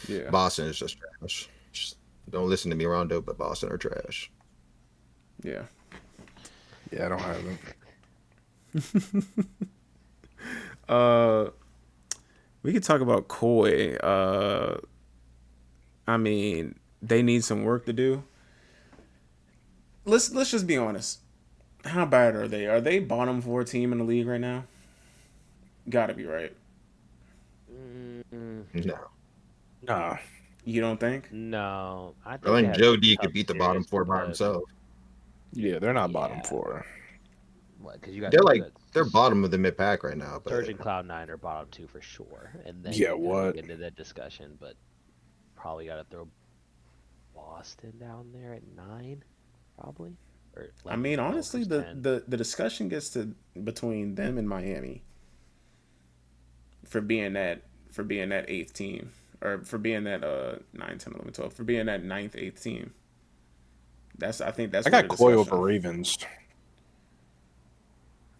Yeah. Boston is just trash. Just don't listen to me, Rondo, but Boston are trash. Yeah. Yeah, I don't have it. We could talk about Koi. I mean, they need some work to do. Let's just be honest. How bad are they? Are they bottom 4 team in the league right now? Gotta be right. No. Nah. You don't think? No, I I think think Joe D could beat the bottom 4 by but- himself. Yeah, they're not bottom 4. What? Because you got They're bottom of the mid pack right now. But Surge and Cloud9 are bottom 2 for sure, and then Yeah, you kinda what? get into that discussion, but probably got to throw Boston down there at 9, probably. Or I mean, 11, honestly, 12, the discussion gets to between them and Miami for being that 8th team, or for being that 9, 10, 11, 12, for being that 9th, 8th team. I think that's I where got the Koi discussion- over Ravens.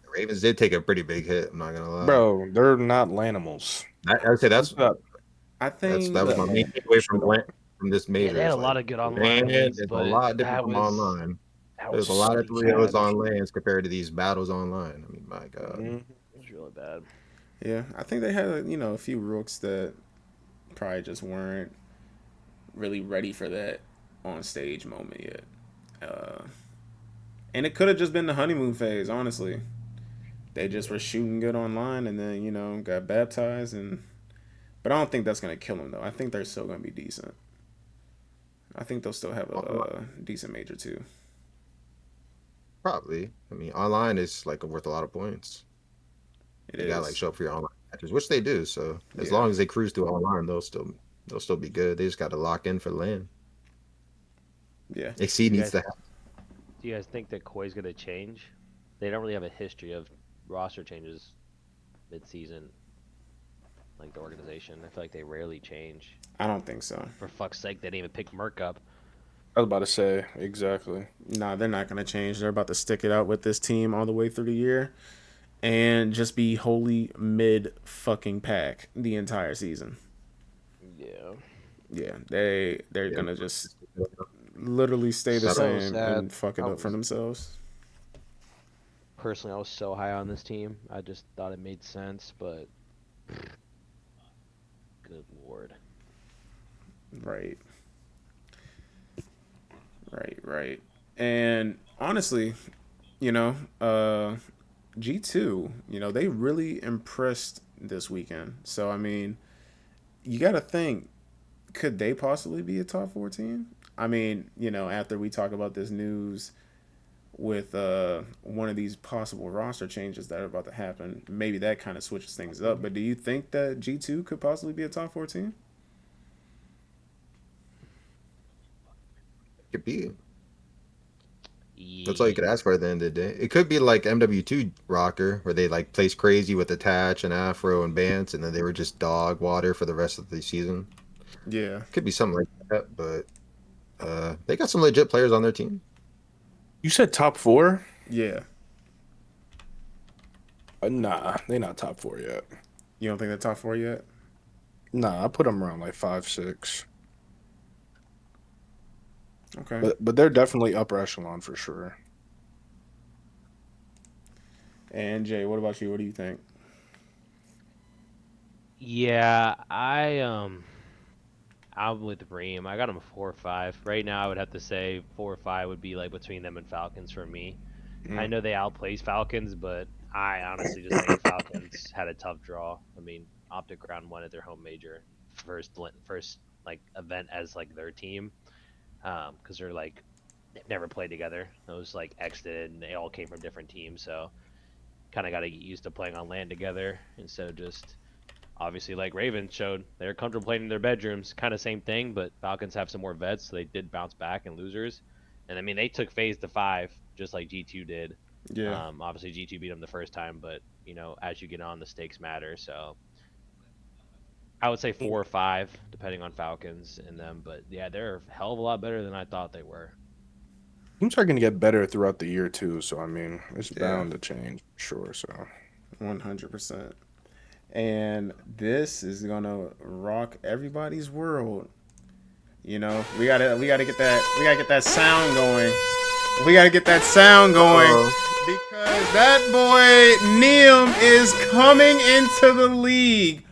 the Ravens did take a pretty big hit. I'm not gonna lie. Bro, they're not Lanimals. I'd say that's I think that was my main takeaway from this major. Yeah, they had a It's lot like, of good online man, wins, it's a but lot different that from was online. that There's was a lot of so 3-0s bad. on lands compared to these battles online. I mean, my god. Mhm. It was really bad. Yeah, I think they had a few rooks that probably just weren't really ready for that on stage moment yet. And it could have just been the honeymoon phase, honestly. They just were shooting good online and then, got baptized. But I don't think that's going to kill them, though. I think they're still going to be decent. I think they'll still have a decent major, too. Probably. I mean, online is like worth a lot of points. You gotta show up for your online matches, which they do. So as long as they cruise through online, they'll still be good. They just got to lock in for LAN. Yeah. Exceed needs to happen. Do you guys think that Koi's going to change? They don't really have a history of roster changes mid-season, like the organization. I feel like they rarely change. I don't think so. For fuck's sake, they didn't even pick Merc up. I was about to say, exactly. Nah, they're not going to change. They're about to stick it out with this team all the way through the year and just be wholly mid-fucking pack the entire season. Yeah. Yeah, they're going to just literally stay the So same sad. and fuck it up for themselves. Personally, I was so high on this team. I just thought it made sense, but good lord. Right. And honestly, G2, they really impressed this weekend. So, I mean, you got to think, could they possibly be a top 4 team? I mean, after we talk about this news with one of these possible roster changes that are about to happen, maybe that kind of switches things up. But do you think that G2 could possibly be a top 4 team? Could be. That's all you could ask for at the end of the day. It could be like MW2 Rocker, where they like place crazy with Attach and Afro and Bance, and then they were just dog water for the rest of the season. Yeah. Could be something like that, but they got some legit players on their team. You said top 4? Yeah. Nah, they not top 4 yet. You don't think they're top 4 yet? Nah, I put them around like 5, 6. Okay. But they're definitely upper echelon for sure. And Jay, what about you? What do you think? Yeah, I I'm with Reem. I got him 4 or 5. Right now, I would have to say 4 or 5 would be like between them and Falcons for me. I know they outplaced Falcons, but I honestly just think Falcons had a tough draw. I mean, Optic round 1 at their home major, first like event as like their team, because they're like they've never played together. It was like exited, and they all came from different teams, so kind of got to get used to playing on land together instead of just obviously like Ravens showed they're comfortable playing in their bedrooms. Kind of same thing, but Falcons have some more vets, so they did bounce back and losers. And I mean, they took Faze to 5 just like G2 did. Yeah. Obviously G2 beat them the first time, but you know, as you get on, the stakes matter. So I would say 4 or 5, depending on Falcons and them. But yeah, they're a hell of a lot better than I thought they were. Teams are going to get better throughout the year too, so I mean, it's bound to change, sure. So 100%. And this is gonna rock everybody's world. You know, we gotta get that sound going. We gotta get that sound going because that boy Neum is coming into the league.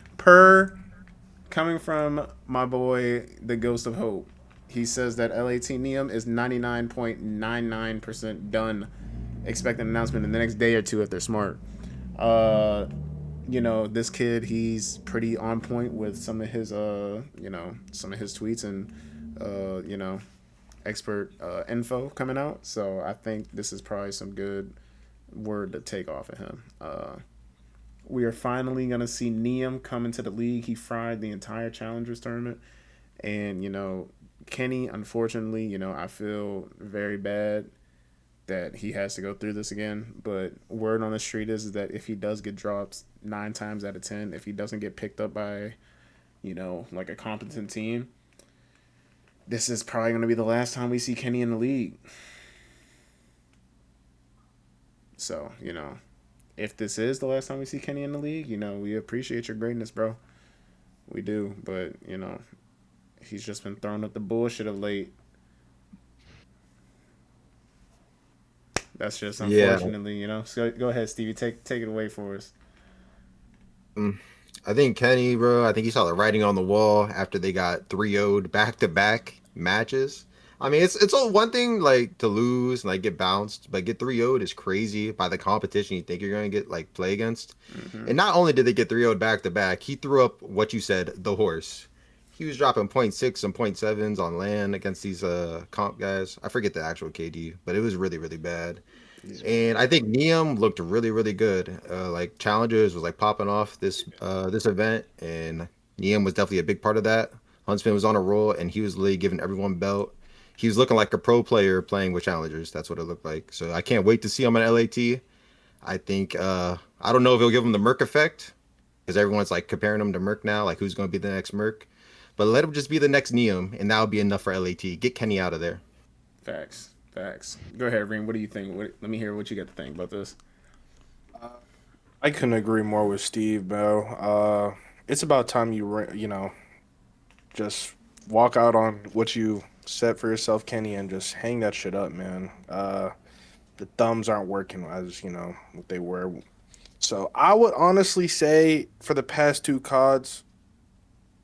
Coming from my boy, the Ghost of Hope. He says that LAT Neum is 99.99% done. Expect an announcement in the next day or two if they're smart. You know, this kid, he's pretty on point with some of his some of his tweets and expert info coming out. So I think this is probably some good word to take off of him. We are finally gonna see Neum come into the league. He fried the entire Challengers tournament, and Kenny, unfortunately, I feel very bad that he has to go through this again. But word on the street is that if he does get dropped 9 times out of 10, if he doesn't get picked up by, like a competent team, this is probably going to be the last time we see Kenny in the league. So, if this is the last time we see Kenny in the league, we appreciate your greatness, bro. We do. But, he's just been throwing up the bullshit of late. That's just unfortunately, So go ahead, Stevie. Take it away for us. I think Kenny, bro. I think he saw the writing on the wall after they got 3-0'd back-to-back matches. I mean, it's all one thing like to lose and like get bounced, but get 3-0'd is crazy by the competition you think you're gonna get like play against. Mm-hmm. And not only did they get 3-0'd back-to-back, he threw up what you said, the horse. He was dropping 0.6 and 0.7s on land against these comp guys. I forget the actual KD, but it was really, really bad. And I think Neum looked really, really good. Like Challengers was like popping off this event, and Neum was definitely a big part of that. Huntsman was on a roll, and he was literally giving everyone belt. He was looking like a pro player playing with Challengers. That's what it looked like. So I can't wait to see him at LAT. I think I don't know if he'll give him the Merc effect because everyone's like comparing him to Merc now, like who's going to be the next Merc. But let him just be the next Neum, and that'll be enough for LAT. Get Kenny out of there. Facts. Go ahead, Reem. What do you think? Let me hear what you got to think about this. I couldn't agree more with Steve, bro. It's about time you just walk out on what you set for yourself, Kenny, and just hang that shit up, man. The thumbs aren't working as what they were. So I would honestly say for the past 2 CODs,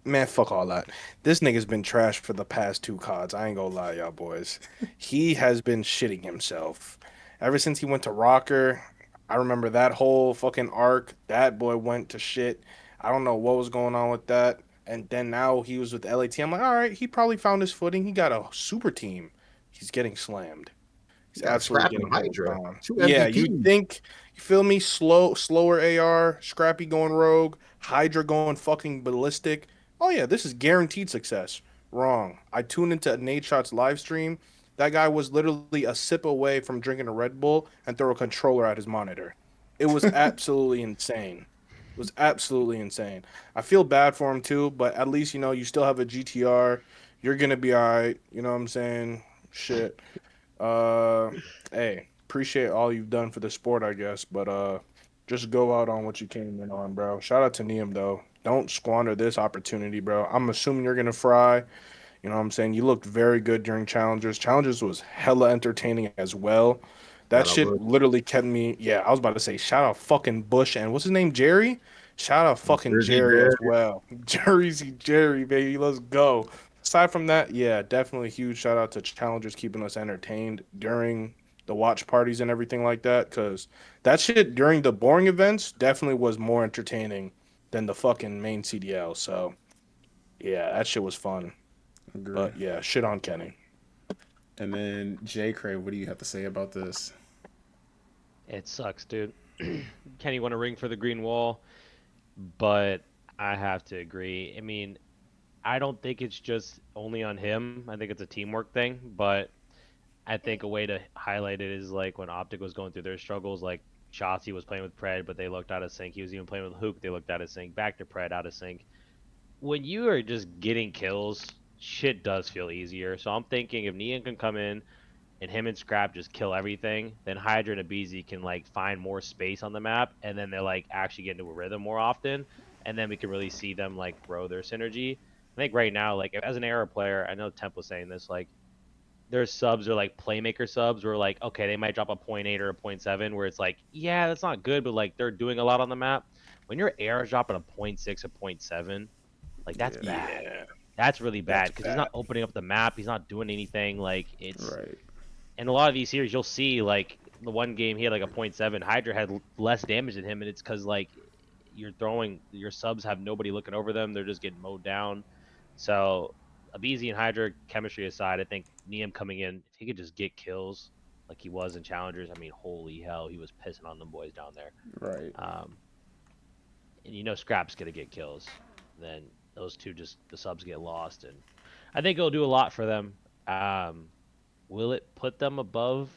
man, fuck all that. This nigga's been trash for the past 2 CODs. I ain't gonna lie, y'all boys. He has been shitting himself. Ever since he went to Rocker, I remember that whole fucking arc. That boy went to shit. I don't know what was going on with that. And then now he was with LAT. I'm like, all right, he probably found his footing. He got a super team. He's getting slammed. He's absolutely getting Hydra. Yeah, you think, you feel me? Slower AR, Scrappy going rogue, Hydra going fucking ballistic. Oh, yeah, this is guaranteed success. Wrong. I tuned into Nate Shot's live stream. That guy was literally a sip away from drinking a Red Bull and throw a controller at his monitor. It was absolutely insane. It was absolutely insane. I feel bad for him, too, but at least, you still have a GTR. You're going to be all right. You know what I'm saying? Shit. Hey, appreciate all you've done for the sport, I guess, but just go out on what you came in on, bro. Shout out to Neum, though. Don't squander this opportunity, bro. I'm assuming you're gonna fry. You know what I'm saying? You looked very good during Challengers. Challengers was hella entertaining as well. That shit literally kept me. Yeah, I was about to say shout out fucking Bush and what's his name, Jerry. Shout out fucking Jerry as well. Jerry, baby, let's go. aside from that, yeah, definitely huge shout out to challengers keeping us entertained during the watch parties and everything like that. Because that shit during the boring events definitely was more entertaining than the fucking main CDL. So yeah, that shit was fun. Agree. But yeah, shit on Kenny. And then JayyCrayy, what do you have to say about this? It sucks, dude. Kenny won a ring for the green wall, but I have to agree. I mean, I don't think it's just only on him. I think it's a teamwork thing, but I think a way to highlight it is like when Optic was going through their struggles, like Shotzi was playing with Pred, but they looked out of sync. He was even playing with Hook, they looked out of sync. Back to Pred, out of sync. When you are just getting kills, shit does feel easier. So I'm thinking if Neon can come in and him and Scrap just kill everything, then Hydra and Abizi can like find more space on the map, and then they're like actually get into a rhythm more often, and then we can really see them like grow their synergy. I think right now, like as an era player, I know Temp was saying this, like their subs are like playmaker subs where like okay they might drop a point 0.8 or a point 0.7 where it's like yeah that's not good but like they're doing a lot on the map. When your air is dropping a point 0.6 or point 0.7, like that's bad. Yeah, That's really bad that's because he's bad. not opening up the map, he's not doing anything. Like it's Right. in a lot of these series you'll see like the one game he had like a point 0.7, Hydra had less damage than him, and it's because like you're throwing your subs have nobody looking over them, they're just getting mowed down. So Abizi and Hydra chemistry aside, I think Neum coming in, if he could just get kills like he was in Challengers, I mean, holy hell, he was pissing on them boys down there. Right. And you know Scrap's gonna get kills. Then those two just the subs get lost, and I think it'll do a lot for them. Will it put them above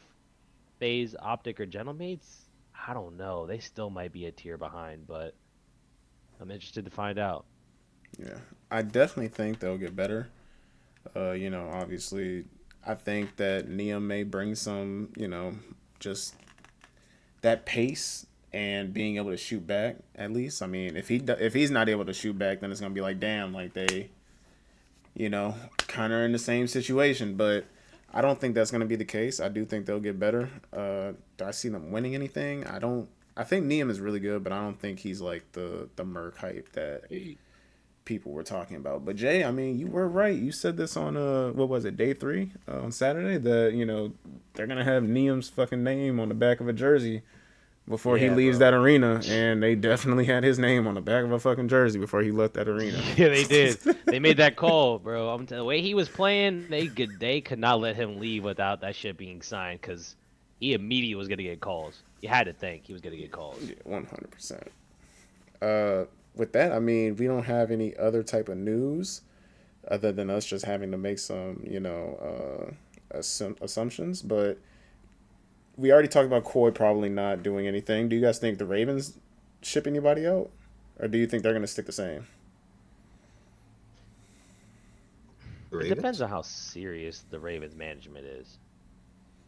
Faze, Optic, or Gentlemates? I don't know. They still might be a tier behind, but I'm interested to find out. Yeah. I definitely think they'll get better. Obviously, I think that Neum may bring some, just that pace and being able to shoot back at least. I mean, if he's not able to shoot back, then it's gonna be like, damn, like they, kind of in the same situation. But I don't think that's gonna be the case. I do think they'll get better. Do I see them winning anything? I don't. I think Neum is really good, but I don't think he's like the Merc hype that people were talking about. But Jay, I mean, you were right. You said this on what was it, day 3 on Saturday, that they're gonna have Neum's fucking name on the back of a jersey before he leaves that arena, and they definitely had his name on the back of a fucking jersey before he left that arena. Yeah, they did. They made that call, bro. The way he was playing, they could not let him leave without that shit being signed because he immediately was gonna get calls. You had to think he was gonna get calls. Yeah, 100%. With that, I mean, we don't have any other type of news other than us just having to make some, assumptions. But we already talked about Koi probably not doing anything. Do you guys think the Ravens ship anybody out, or do you think they're going to stick the same? It depends on how serious the Ravens management is,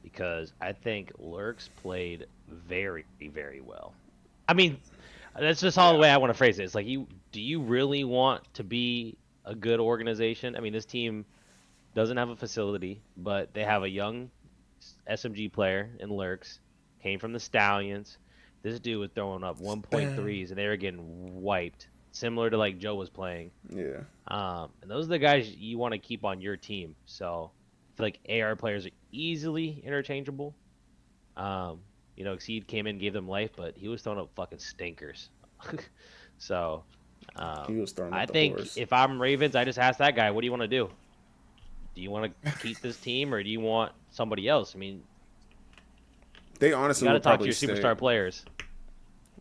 because I think Lurks played very, very well. I mean, that's just all the way I want to phrase it. It's like, do you really want to be a good organization? I mean, this team doesn't have a facility, but they have a young SMG player in Lurks, came from the Stallions. This dude was throwing up 1.3s, and they were getting wiped, similar to like Joe was playing. Yeah. And those are the guys you want to keep on your team. So I feel like AR players are easily interchangeable. Exceed came in, gave them life, but he was throwing up fucking stinkers. So he was throwing up I the think horse. if I'm Ravens, I just ask that guy, what do you want to do? Do you want to keep this team or do you want somebody else? I mean, they honestly you got to talk to your stick. superstar players.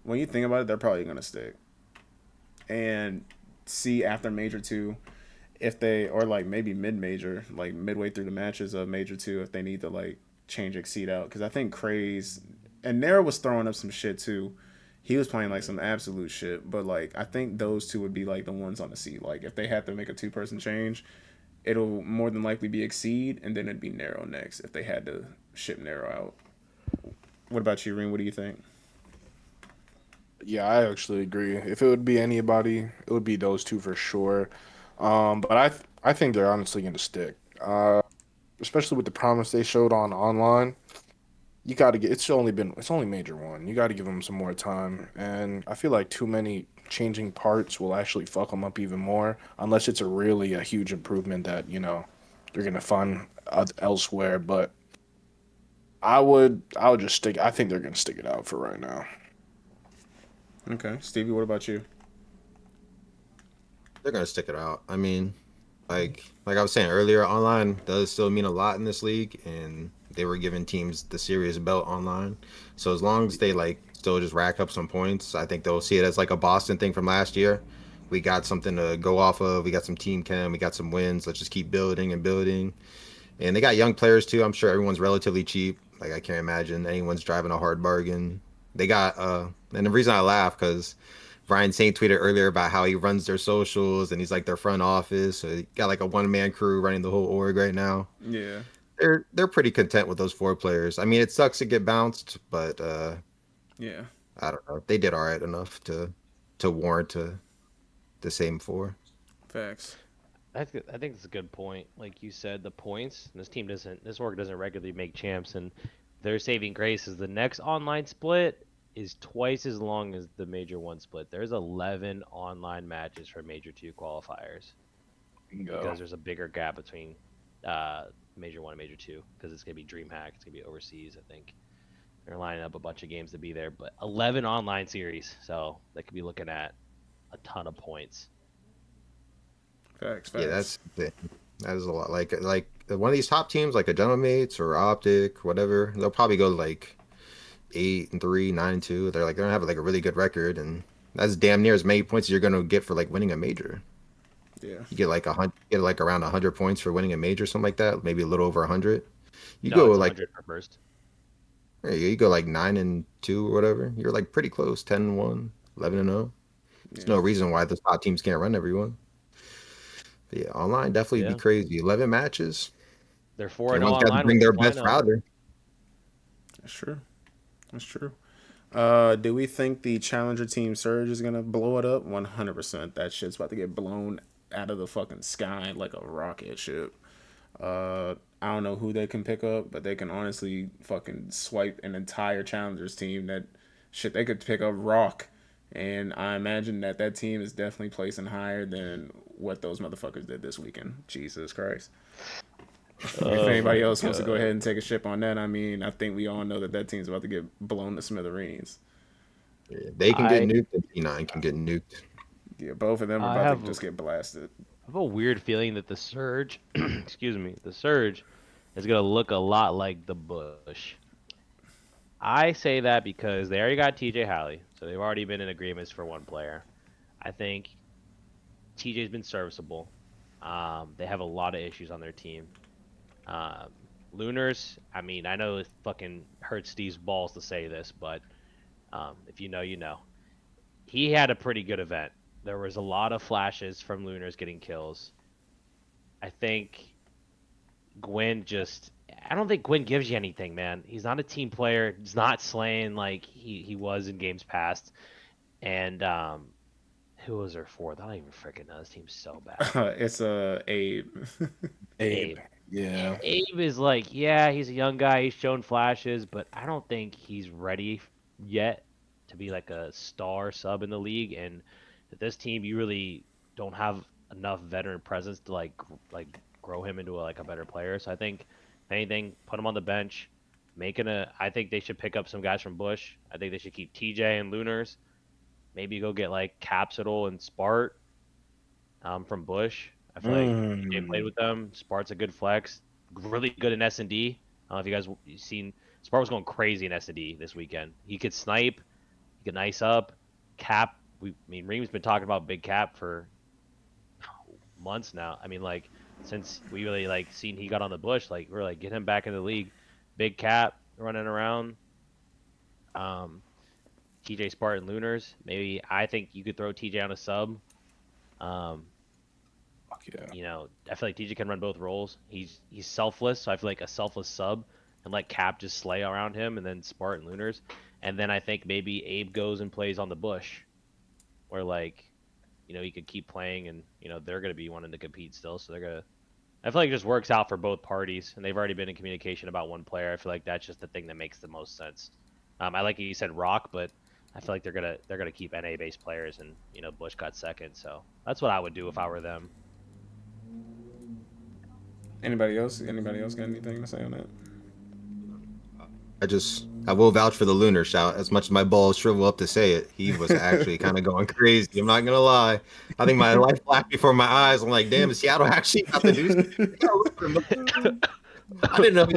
When you think about it, they're probably going to stick. And see after Major 2 if they, or like maybe mid-major, like midway through the matches of Major 2, if they need to like change Exceed out. Because I think Cray's, and Nara was throwing up some shit too. He was playing like some absolute shit. But like, I think those two would be like the ones on the seat. Like if they have to make a 2-person change, it'll more than likely be Exceed, and then it'd be Narrow next if they had to ship Narrow out. What about you, Reem? What do you think? Yeah, I actually agree. If it would be anybody, it would be those two for sure. But I think they're honestly going to stick. Especially with the promise they showed on online. You got to get. It's only Major 1. You got to give them some more time. And I feel like too many changing parts will actually fuck them up even more, unless it's a huge improvement that they're gonna find elsewhere. But I would just stick. I think they're gonna stick it out for right now. Okay, Stevie, what about you? They're gonna stick it out. I mean, like I was saying earlier, online does still mean a lot in this league, and they were giving teams the serious belt online. So as long as they like still just rack up some points, I think they'll see it as like a Boston thing from last year. We got something to go off of. We got some team chem. We got some wins. Let's just keep building and building. And they got young players too. I'm sure everyone's relatively cheap. Like I can't imagine anyone's driving a hard bargain. They got and the reason I laugh because Ryan Saint tweeted earlier about how he runs their socials and he's like their front office. So he got like a one-man crew running the whole org right now. Yeah. They're pretty content with those 4 players. I mean, it sucks to get bounced, but yeah, I don't know. They did all right enough to warrant the same 4. Facts. I think it's a good point. Like you said, the points. This org doesn't regularly make champs, and their saving grace is the next online split is twice as long as the Major 1 split. There's 11 online matches for Major 2 qualifiers because there's a bigger gap between Major 1 and Major 2 because it's gonna be DreamHack. It's gonna be overseas. I think they're lining up a bunch of games to be there, but 11 online series, so they could be looking at a ton of points. Facts. Yeah, that is a lot. Like one of these top teams, like a General Mates or Optic, whatever, they'll probably go like 8-3, 9-2. They're gonna have like a really good record, and that's damn near as many points as you're gonna get for like winning a major. Yeah, you get like around 100 points for winning a major, something like that. Maybe a little over 100. You No, go it's like 100 per burst. you go like 9-2 or whatever. You're like pretty close. 10-1, 11-0. There's no reason why the top teams can't run everyone. But yeah, online definitely be crazy. 11 matches. They're 4-0 Everyone's got to online bring with their this best lineup. router. That's true. That's true. Do we think the challenger team Surge is gonna blow it up? 100%. That shit's about to get blown out of the fucking sky like a rocket ship. I don't know who they can pick up, but they can honestly fucking swipe an entire challengers team. That shit, they could pick up Rock, and I imagine that team is definitely placing higher than what those motherfuckers did this weekend. Jesus Christ. If anybody else wants to go ahead and take a ship on that, I mean, I think we all know that team's about to get blown to smithereens. Yeah, they can get nuked, and P9 can get nuked. Yeah, both of them are about to just get blasted. I have a weird feeling that the Surge, the Surge is going to look a lot like the Bush. I say that because they already got TJ Halley, so they've already been in agreements for 1 player. I think TJ's been serviceable. They have a lot of issues on their team. Lunars, I mean, I know it fucking hurts Steve's balls to say this, but if you know, you know. He had a pretty good event. There was a lot of flashes from Lunars getting kills. I think Gwyn I don't think Gwyn gives you anything, man. He's not a team player. He's not slaying like he was in games past. And who was their 4th? I don't even freaking know. This team's so bad. It's Abe. Abe. Yeah. Abe is like, yeah, he's a young guy. He's shown flashes, but I don't think he's ready yet to be like a star sub in the league. And this team, you really don't have enough veteran presence to like grow him into a better player. So I think, if anything, put him on the bench. I think they should pick up some guys from Bush. I think they should keep TJ and Lunars. Maybe go get like Capsidal and Spart from Bush. I feel like TJ played with them. Spart's a good flex. Really good in S&D. I don't know if you guys seen. Spart was going crazy in S&D this weekend. He could snipe. He could nice up. Cap. Reem's been talking about Big Cap for months now. I mean, like, since we really seen he got on the Bush, like we're like, get him back in the league. Big Cap running around. TJ Spart and Lunars. Maybe I think you could throw TJ on a sub. Yeah. I feel like TJ can run both roles. He's selfless, so I feel like a selfless sub and let Cap just slay around him, and then Spart and Lunars. And then I think maybe Abe goes and plays on the Bush, where he could keep playing, and they're gonna be wanting to compete still, so they're gonna. I feel like it just works out for both parties, and they've already been in communication about 1 player. I feel like that's just the thing that makes the most sense. I like you said Rock, but I feel like they're gonna keep NA based players, and Bush got second, so that's what I would do if I were them. Anybody else? Anybody else got anything to say on that? I will vouch for the Lunar shout. As much as my balls shrivel up to say it, he was actually kind of going crazy. I'm not gonna lie. I think my life flashed before my eyes. I'm like, damn, is Seattle actually about to do something? I didn't know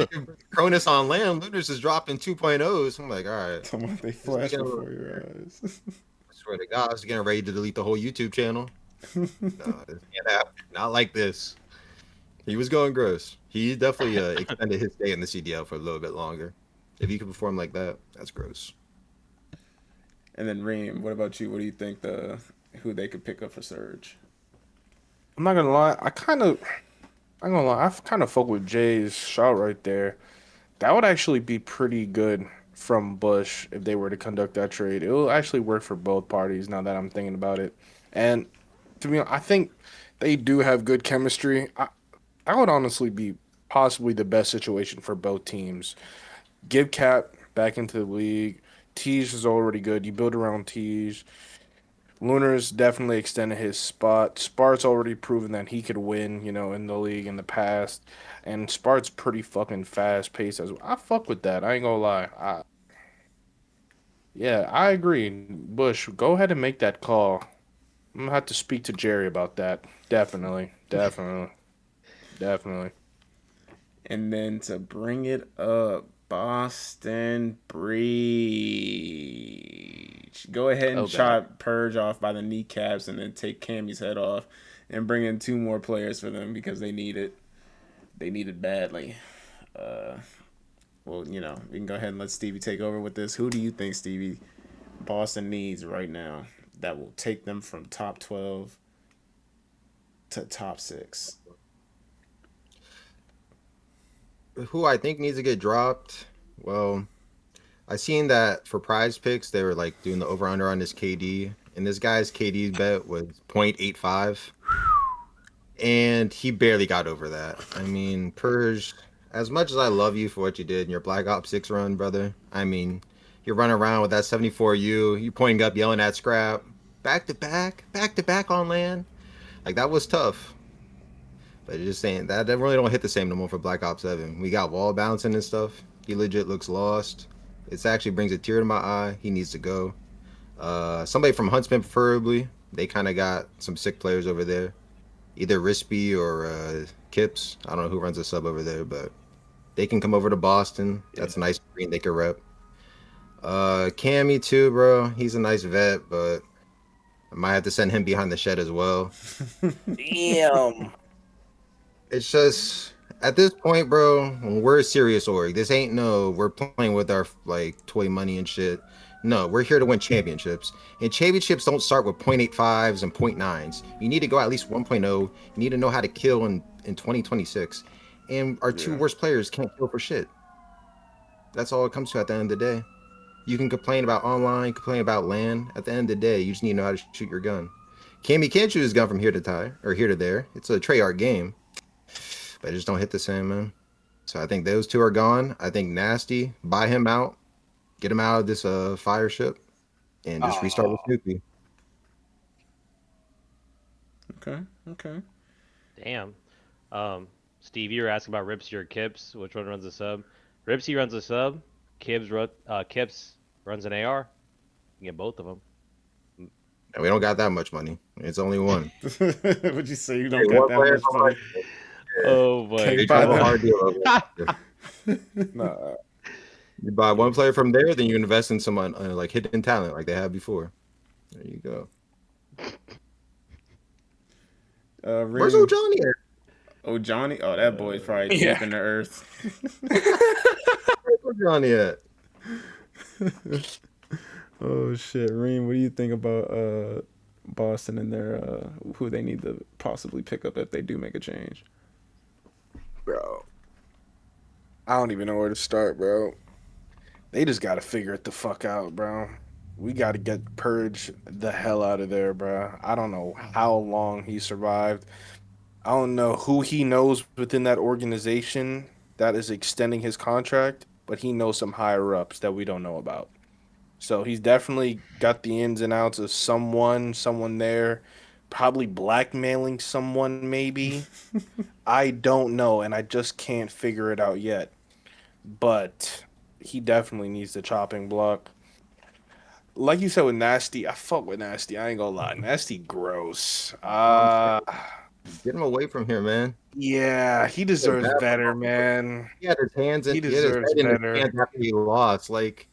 Cronus on land. Lunars is dropping 2.0s. I'm like, all right. They flash before your eyes. I swear to God, I was getting ready to delete the whole YouTube channel. No, this can't happen. Not like this. He was going gross. He definitely extended his stay in the CDL for a little bit longer. If you could perform like that, that's gross. And then Reem, what about you? What do you think who they could pick up for Surge? I'm not gonna lie. I'm gonna lie. I kind of fuck with Jay's shout right there. That would actually be pretty good from Bush if they were to conduct that trade. It will actually work for both parties now that I'm thinking about it. And to be honest, I think they do have good chemistry. I would honestly be possibly the best situation for both teams. Give Cap back into the league. Teej is already good. You build around Teej. Lunar's definitely extended his spot. Spart's already proven that he could win, in the league in the past. And Spart's pretty fucking fast paced as well. I fuck with that. I ain't gonna lie. Yeah, I agree. Bush, go ahead and make that call. I'm gonna have to speak to Jerry about that. Definitely. And then to bring it up, Boston Breach. Go ahead and chop Purge off by the kneecaps and then take Cammy's head off and bring in 2 more players for them because they need it. They need it badly. Well, we can go ahead and let Stevie take over with this. Who do you think, Stevie, Boston needs right now that will take them from top 12 to top 6? Who I think needs to get dropped? Well, I seen that for prize picks, they were like doing the over-under on this KD, and this guy's KD bet was 0.85, and he barely got over that. I mean, Purge, as much as I love you for what you did in your Black Ops 6 run, brother, I mean, you're running around with that 74U, you pointing up, yelling at Scrap, back to back on land. Like, that was tough. But just saying, that really don't hit the same no more for Black Ops 7. We got wall bouncing and stuff. He legit looks lost. It actually brings a tear to my eye. He needs to go. Somebody from Huntsman, preferably. They kind of got some sick players over there. Either Rispy or Kips. I don't know who runs a sub over there, but they can come over to Boston. That's a nice green they can rep. Cammy, too, bro. He's a nice vet, but I might have to send him behind the shed as well. Damn. It's just, at this point, bro, we're a serious org. This ain't we're playing with our, toy money and shit. No, we're here to win championships. And championships don't start with 0.85s and 0.9s. You need to go at least 1.0. You need to know how to kill in 2026. And our 2 worst players can't kill for shit. That's all it comes to at the end of the day. You can complain about online, complain about LAN. At the end of the day, you just need to know how to shoot your gun. Cammy can't shoot his gun from here to there. It's a Treyarch game. But it just don't hit the same, man. So I think those 2 are gone. I think Nasty, buy him out, get him out of this fire ship, and just restart with Snoopy. Okay. Damn. Steve, you were asking about Ripsy or Kips. Which one runs a sub? Ripsy runs a sub. Kips runs an AR. You can get both of them. And we don't got that much money. It's only one. Would you say you don't got that much money? Oh boy. They try a hard deal. Nah. You buy one player from there, then you invest in someone like hidden talent, like they have before. There you go. Where's old Johnny at? Oh, Johnny? Oh, that boy's probably deep in the earth. Where's old Johnny at? Oh shit, Reem, what do you think about Boston and their who they need to possibly pick up if they do make a change? Bro, I don't even know where to start, bro. They just gotta figure it the fuck out, bro. We gotta get Purge the hell out of there, bro. I don't know how long he survived. I don't know who he knows within that organization that is extending his contract, but he knows some higher ups that we don't know about. So he's definitely got the ins and outs of someone there, probably blackmailing someone maybe. I don't know, and I just can't figure it out yet. But he definitely needs the chopping block. Like you said with Nasty, I fuck with Nasty. I ain't gonna lie. Nasty gross. Get him away from here, man. Yeah, he deserves better, man. He had his hands in. He He had his deserves head in his better. hands after he lost. Like,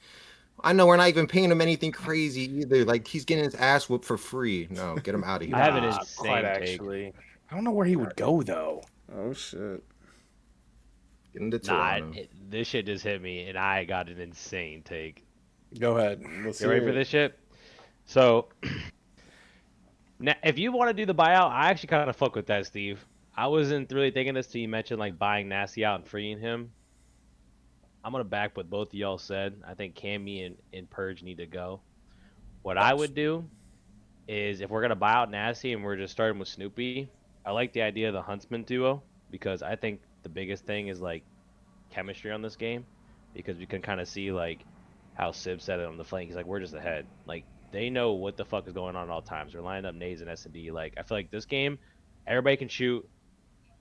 I know we're not even paying him anything crazy either. Like, he's getting his ass whooped for free. No, get him out of here. I have an Nah, insane quite take. actually. I don't know where he would go though. Oh shit. Get into Nah, Toronto. this shit just hit me, and I got an insane take. Go ahead. Let's You ready hear for it. this shit? So, now, if you want to do the buyout, I actually kind of fuck with that, Steve. I wasn't really thinking this till you mentioned like buying Nasty out and freeing him. I'm gonna back what both of y'all said. I think Cammy and Purge need to go. What I would do is if we're gonna buy out Nasty and we're just starting with Snoopy, I like the idea of the Huntsman duo because I think the biggest thing is like chemistry on this game because we can kind of see like how Sib said it on the flank. He's like, we're just ahead. Like they know what the fuck is going on at all times. They're lining up nades and S&D. Like I feel like this game, everybody can shoot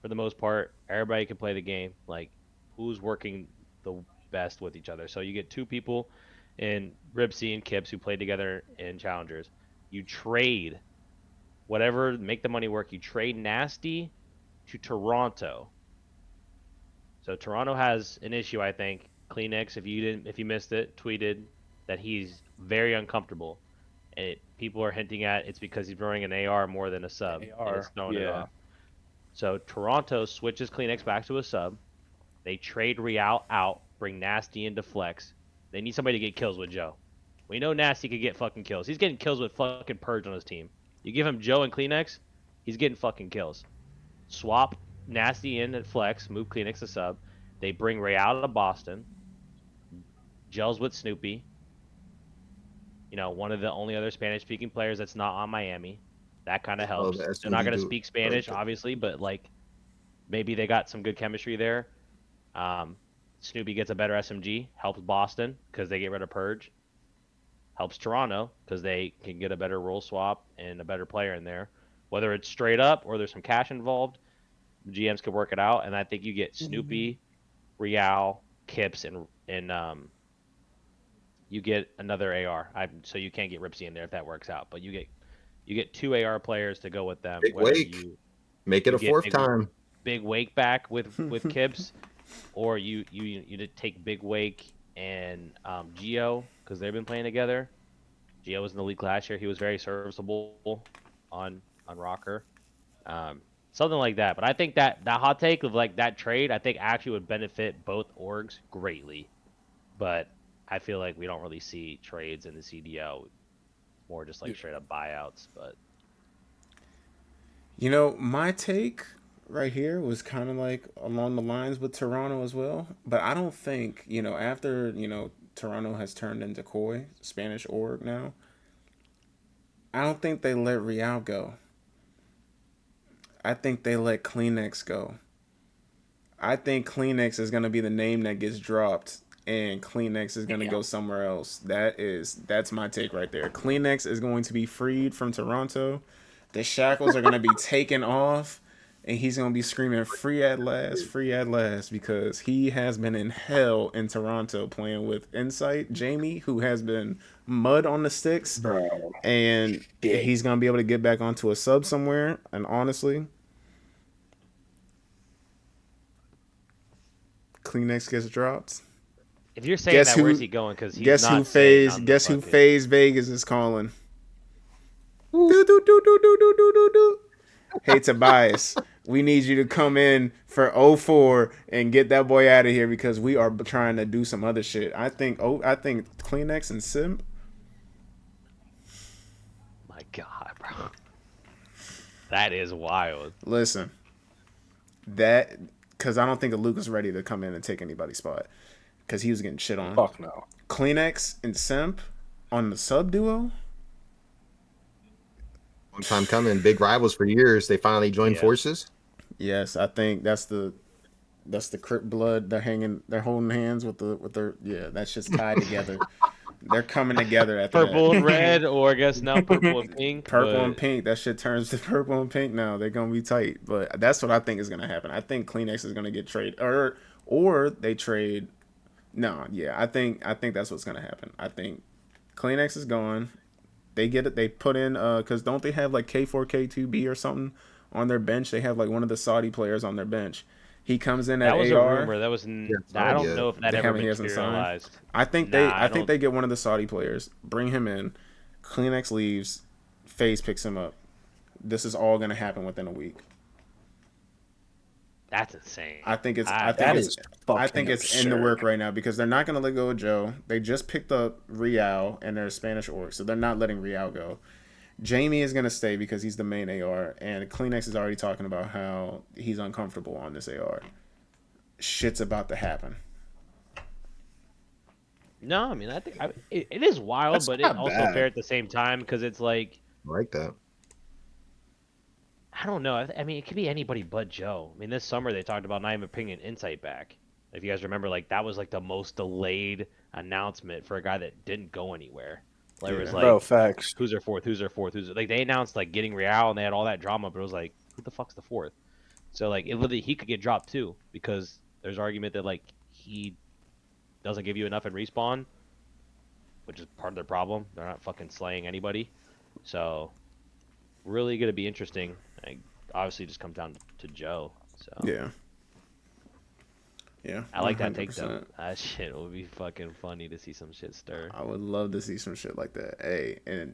for the most part. Everybody can play the game. Like who's working the best with each other. So you get two people in Ripsy and Kips who played together in Challengers. You trade whatever, make the money work. You trade Nasty to Toronto. So Toronto has an issue, I think. Cleanx, if you missed it, tweeted that he's very uncomfortable, and people are hinting at it's because he's running an AR more than a sub, and it's throwing it off. So Toronto switches Cleanx back to a sub. They trade Real out, bring Nasty into flex. They need somebody to get kills with Joe. We know Nasty could get fucking kills. He's getting kills with fucking Purge on his team. You give him Joe and Cleanx, he's getting fucking kills. Swap Nasty in at flex, move Cleanx to sub. They bring Ray out of Boston. Gels with Snoopy. You know, one of the only other Spanish-speaking players that's not on Miami. That kind of helps. They're not going to speak Spanish, obviously, but like maybe they got some good chemistry there. Snoopy gets a better SMG, helps Boston because they get rid of Purge. Helps Toronto because they can get a better role swap and a better player in there. Whether it's straight up or there's some cash involved, the GMs could work it out. And I think you get Snoopy, Real, Kips, and you get another AR. So you can't get Ripsy in there if that works out. But you get two AR players to go with them. Big Wake. Make it a fourth time. Big Wake back with Kips, or you take Big Wake and Geo because they've been playing together. Geo was in the league last year. He was very serviceable on Rocker. Something like that. But I think that hot take of like that trade, I think actually would benefit both orgs greatly. But I feel like we don't really see trades in the CDL, more just like straight up buyouts. But you know, my take right here was kind of like along the lines with Toronto as well. But I don't think, you know, after, you know, Toronto has turned into Koi, Spanish org now, I don't think they let Real go. I think they let Cleanx go. I think Cleanx is going to be the name that gets dropped, and Cleanx is going to go somewhere else. That's my take right there. Cleanx is going to be freed from Toronto. The shackles are going to be taken off, and he's going to be screaming free at last, because he has been in hell in Toronto playing with Insight, Jamie, who has been mud on the sticks. Bro. And he's going to be able to get back onto a sub somewhere. And honestly, Cleanx gets dropped. if you're saying that, where's he going? Because guess who Faze Vegas is calling. Hey Tobias, we need you to come in for 04 and get that boy out of here because we are trying to do some other shit. I think Cleanx and Sim. My God, bro, that is wild. Listen, that because I don't think Luca's ready to come in and take anybody's spot because he was getting shit on. Fuck no. Cleanx and Simp on the sub duo. Long time coming. Big rivals for years. They finally joined forces. Yes, I think that's the Crip blood. They're holding hands with their that shit's tied together. They're coming together after Purple that. and red, or I guess now purple and pink. Purple but... and pink. That shit turns to purple and pink now. They're gonna be tight. But that's what I think is gonna happen. I think Cleanx is gonna get traded, or they trade. No, yeah, I think that's what's gonna happen. I think Cleanx is gone. They get it. They put in because don't they have like K4 K2B or something on their bench? They have like one of the Saudi players on their bench. He comes in at that was AR. a rumor. That was I don't know if that ever materialized. I think I think they get one of the Saudi players, bring him in, Cleanx leaves, Faze picks him up. This is all gonna happen within a week. That's insane. I think it's absurd. in the work right now because they're not gonna let go of Joe. They just picked up Real and their Spanish org, so they're not letting Real go. Jamie is gonna stay because he's the main AR, and Cleanx is already talking about how he's uncomfortable on this AR. Shit's about to happen. No, I mean, I think it is wild, That's but not it's also bad. fair at the same time because it's like, I like that. I don't know. I mean, it could be anybody but Joe. I mean, this summer they talked about not even bringing Insight back. If you guys remember, like that was like the most delayed announcement for a guy that didn't go anywhere. Like, it was like, Bro, facts. who's their fourth? Who's their fourth? Who's like they announced like getting Real and they had all that drama, but it was like, who the fuck's the fourth? So like, it literally he could get dropped too because there's argument that like he doesn't give you enough in respawn, which is part of their problem. They're not fucking slaying anybody. So really gonna be interesting. Like, obviously, just comes down to Joe. So Yeah. I like that take though. 100%. That shit will be fucking funny to see some shit stir. I would love to see some shit like that. Hey, and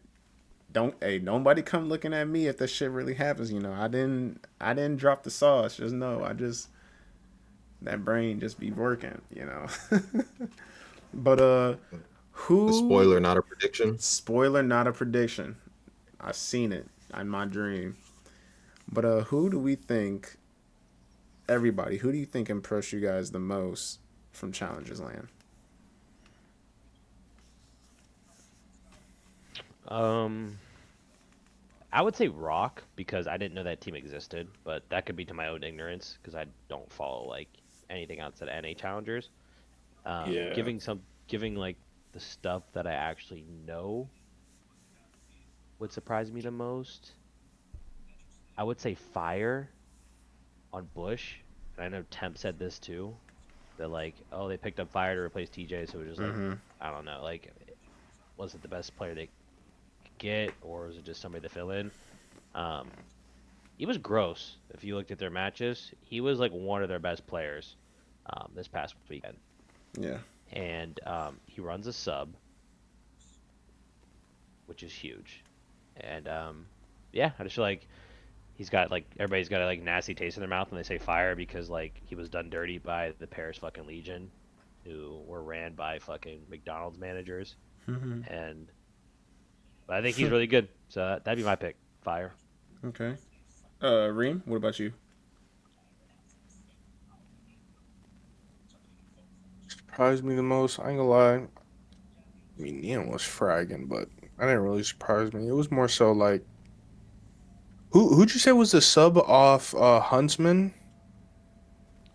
nobody come looking at me if that shit really happens. You know, I didn't drop the sauce. Just know, that brain just be working. You know. But who? A spoiler, not a prediction. Spoiler, not a prediction. I seen it in my dream. But who do we think? Everybody, who do you think impressed you guys the most from Challengers Land? I would say Rock because I didn't know that team existed, but that could be to my own ignorance because I don't follow like anything outside of NA Challengers. Yeah. Giving like the stuff that I actually know would surprise me the most. I would say Fire on Bush. And I know Temp said this too. That like, oh, they picked up Fire to replace TJ, so it was just like, I don't know, like, was it the best player they could get, or was it just somebody to fill in? He was gross. If you looked at their matches, he was like one of their best players this past weekend. Yeah. And he runs a sub, which is huge. And yeah, I just feel like he's got like everybody's got a like nasty taste in their mouth when they say Fire because like he was done dirty by the Paris fucking Legion, who were ran by fucking McDonald's managers. And but I think he's really good, so that'd be my pick. Fire. Okay. Reem, what about you? Surprised me the most. I ain't gonna lie. I mean, Neon was fragging, but I didn't really surprise me. It was more so like, who'd you say was the sub off Huntsman?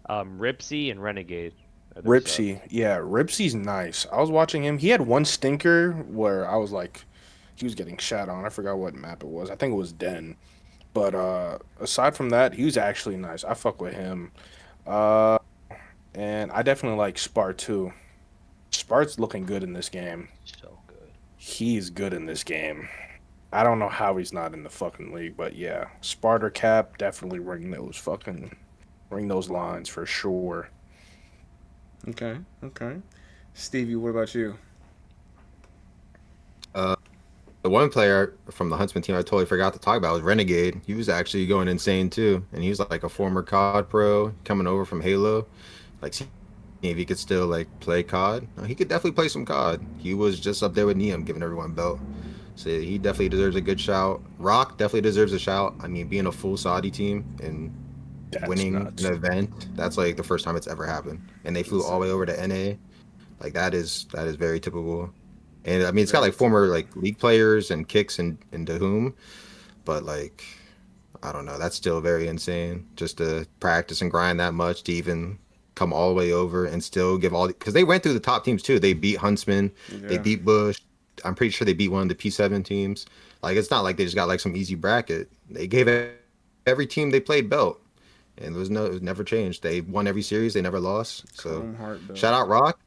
Ripsy and Renegade. Ripsy, yeah, Ripsy's nice. I was watching him. He had one stinker where I was like, he was getting shat on. I forgot what map it was. I think it was Den. But aside from that, he was actually nice. I fuck with him. And I definitely like Spar too. Spart's looking good in this game. So good. He's good in this game. I don't know how he's not in the fucking league, but yeah, Sparta Cap definitely ring those lines for sure. Okay. Stevie, what about you? The one player from the Huntsman team I totally forgot to talk about was Renegade. He was actually going insane too, and he was like a former COD pro coming over from Halo. Like, seeing if he could still like play COD. He could definitely play some COD. He was just up there with Neum, giving everyone belt. So he definitely deserves a good shout. Rock definitely deserves a shout. I mean, being a full Saudi team and winning nuts. an event, that's like the first time it's ever happened. And they flew all the way over to NA. Like that is very typical. And I mean, it's got like former like league players and kicks and Dahum, but like, I don't know, that's still very insane just to practice and grind that much to even come all the way over and still give all, because they went through the top teams too. They beat Huntsman, they beat Bush. I'm pretty sure they beat one of the P7 teams. Like, it's not like they just got like some easy bracket. They gave every team they played belt, and it was never changed. They won every series, they never lost. So shout out Rock,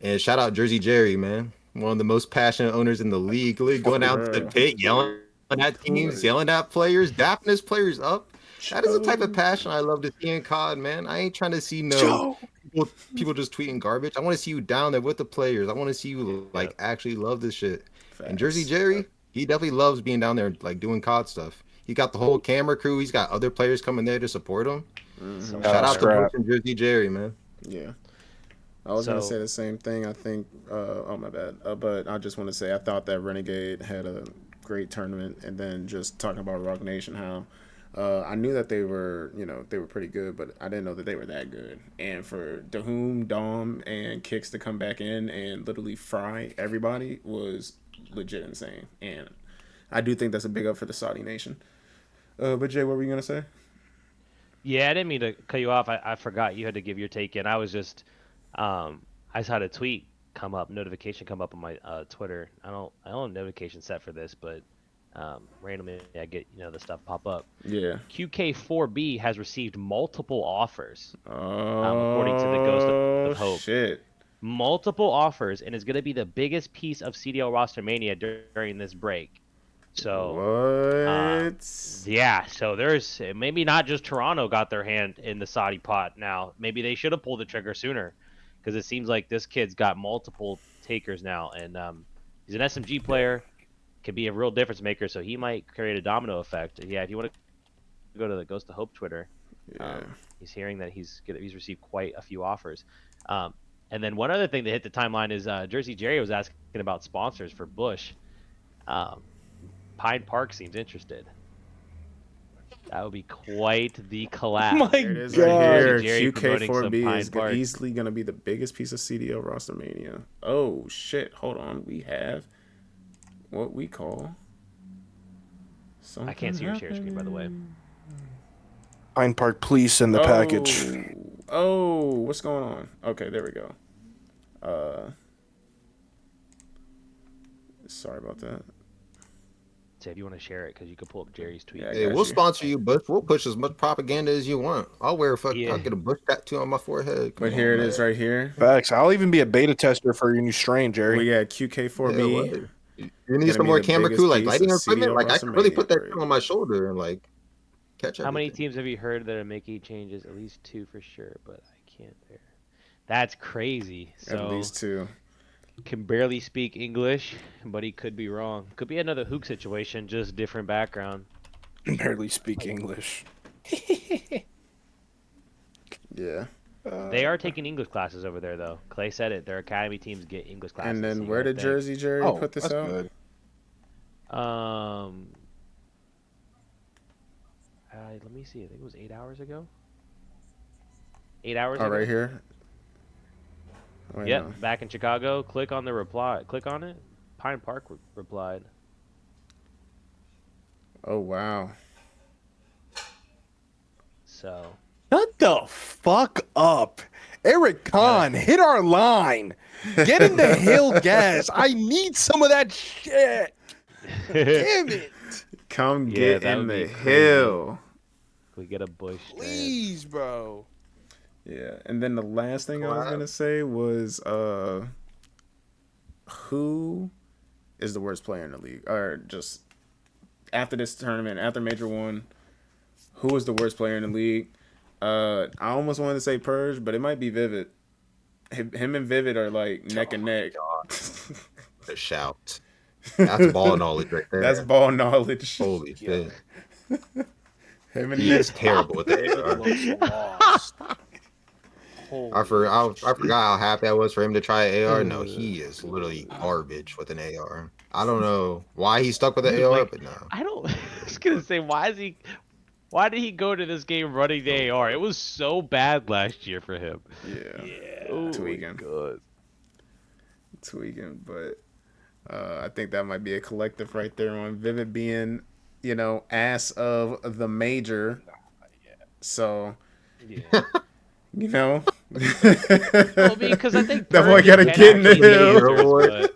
and shout out Jersey Jerry, man. One of the most passionate owners in the league. Going out to the pit, yelling at teams, yelling at players, dapping his players up. That is the type of passion I love to see in COD, man. I ain't trying to see people just tweeting garbage. I want to see you down there with the players. I want to see you like actually love this shit. Facts. And Jersey Jerry, he definitely loves being down there like doing COD stuff. He got the whole camera crew. He's got other players coming there to support him. Shout out to Bush and Jersey Jerry, man. Yeah. I was going to say the same thing. I think, oh my bad. But I just want to say I thought that Renegade had a great tournament. And then just talking about Rock Nation, how I knew that they were, they were pretty good, but I didn't know that they were that good. And for Dahoom, Dom, and Kicks to come back in and literally fry everybody was legit insane. And I do think that's a big up for the Saudi Nation. But Jay, what were you going to say? Yeah, I didn't mean to cut you off. I forgot you had to give your take in. I was just... I just had a tweet notification come up on my Twitter. I don't have notification set for this, but randomly I get the stuff pop up. Yeah. QK4B has received multiple offers, according to the Ghost of Hope. Shit. Multiple offers, and is going to be the biggest piece of CDL Rostermania during this break. So yeah, so there's maybe not just Toronto got their hand in the Saudi pot now. Maybe they should have pulled the trigger sooner, because it seems like this kid's got multiple takers now, and he's an SMG player, can be a real difference maker, so he might create a domino effect. Yeah, if you want to go to the Ghost of Hope Twitter, he's hearing that he's received quite a few offers. And then one other thing that hit the timeline is Jersey Jerry was asking about sponsors for Bush. Pine Park seems interested. That would be quite the collab. My God. It is right here. QK4B is easily going to be the biggest piece of CDL Rostermania. Oh, shit. Hold on. We have what we call... I can't see your share screen, by the way. Pine Park, please send the package. Oh, what's going on? Okay, there we go. Sorry about that. Say if you want to share it, because you can pull up Jerry's tweet. Yeah, we'll sponsor you, Bush. We'll push as much propaganda as you want. I'll wear I'll get a Bush tattoo on my forehead. But here it is right here. Facts. I'll even be a beta tester for your new strain, Jerry. We got QK4B. You need some more camera crew, like lighting equipment. Like, I can really put that on my shoulder and like catch up. How many teams have you heard that are making changes? At least 2 for sure, but I can't bear. That's crazy. So at least 2. Can barely speak English, but he could be wrong. Could be another Hook situation, just different background. Barely speak English. Yeah. They are taking English classes over there, though. Clay said it. Their academy teams get English classes. And then where did Jersey Jerry put this out? Good. Let me see. I think it was 8 hours ago. 8 hours ago. Right here. Yep, back in Chicago. Click on the reply. Click on it. Pine Park replied. Oh, wow. So. Shut the fuck up. Eric Kahn, hit our line. Get in the hill gas. I need some of that shit. Damn it. Come get in the hill. We get a Bush. Please, bro. Yeah, and then the last thing I was gonna say was, who is the worst player in the league? Or just after this tournament, after Major 1, who is the worst player in the league? I almost wanted to say Purge, but it might be Vivid. Him and Vivid are like neck and neck. The shout. That's ball knowledge right there. That's ball knowledge. Holy shit. Him and he is terrible with that. I forgot how happy I was for him to try an AR. No, he is literally garbage with an AR. I don't know why he stuck with the AR, but no. I was gonna say, why did he go to this game running the AR? It was so bad last year for him. Yeah. Oh, tweaking. Good. Tweaking, but I think that might be a collective right there on Vivid being, ass of the major. So, Well, because I think that boy Purge gotta can get in the actually hill. lasers,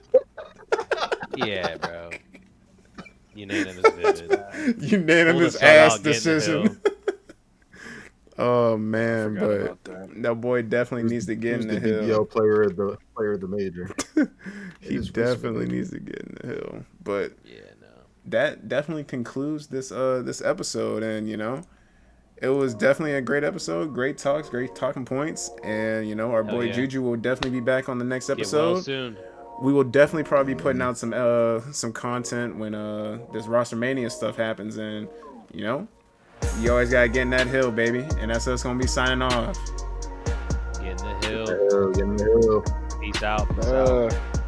but... Yeah, bro. Unanimous vivid. Unanimous Pull the ass sub out, get in the decision. hill. Oh man, Forgot but about that. that boy definitely needs to get in the hill. BBL player of the major. He definitely needs to get in the hill. But Yeah, no. that definitely concludes this episode, and you know, it was definitely a great episode, great talks, great talking points, and you know, our boy Juju will definitely be back on the next episode. Get well soon. We will definitely probably be putting out some content when this Rostermania stuff happens, and you know, you always gotta get in that hill, baby, and that's us gonna be signing off. Get in the hill. Get in the hill. Peace out. Peace out.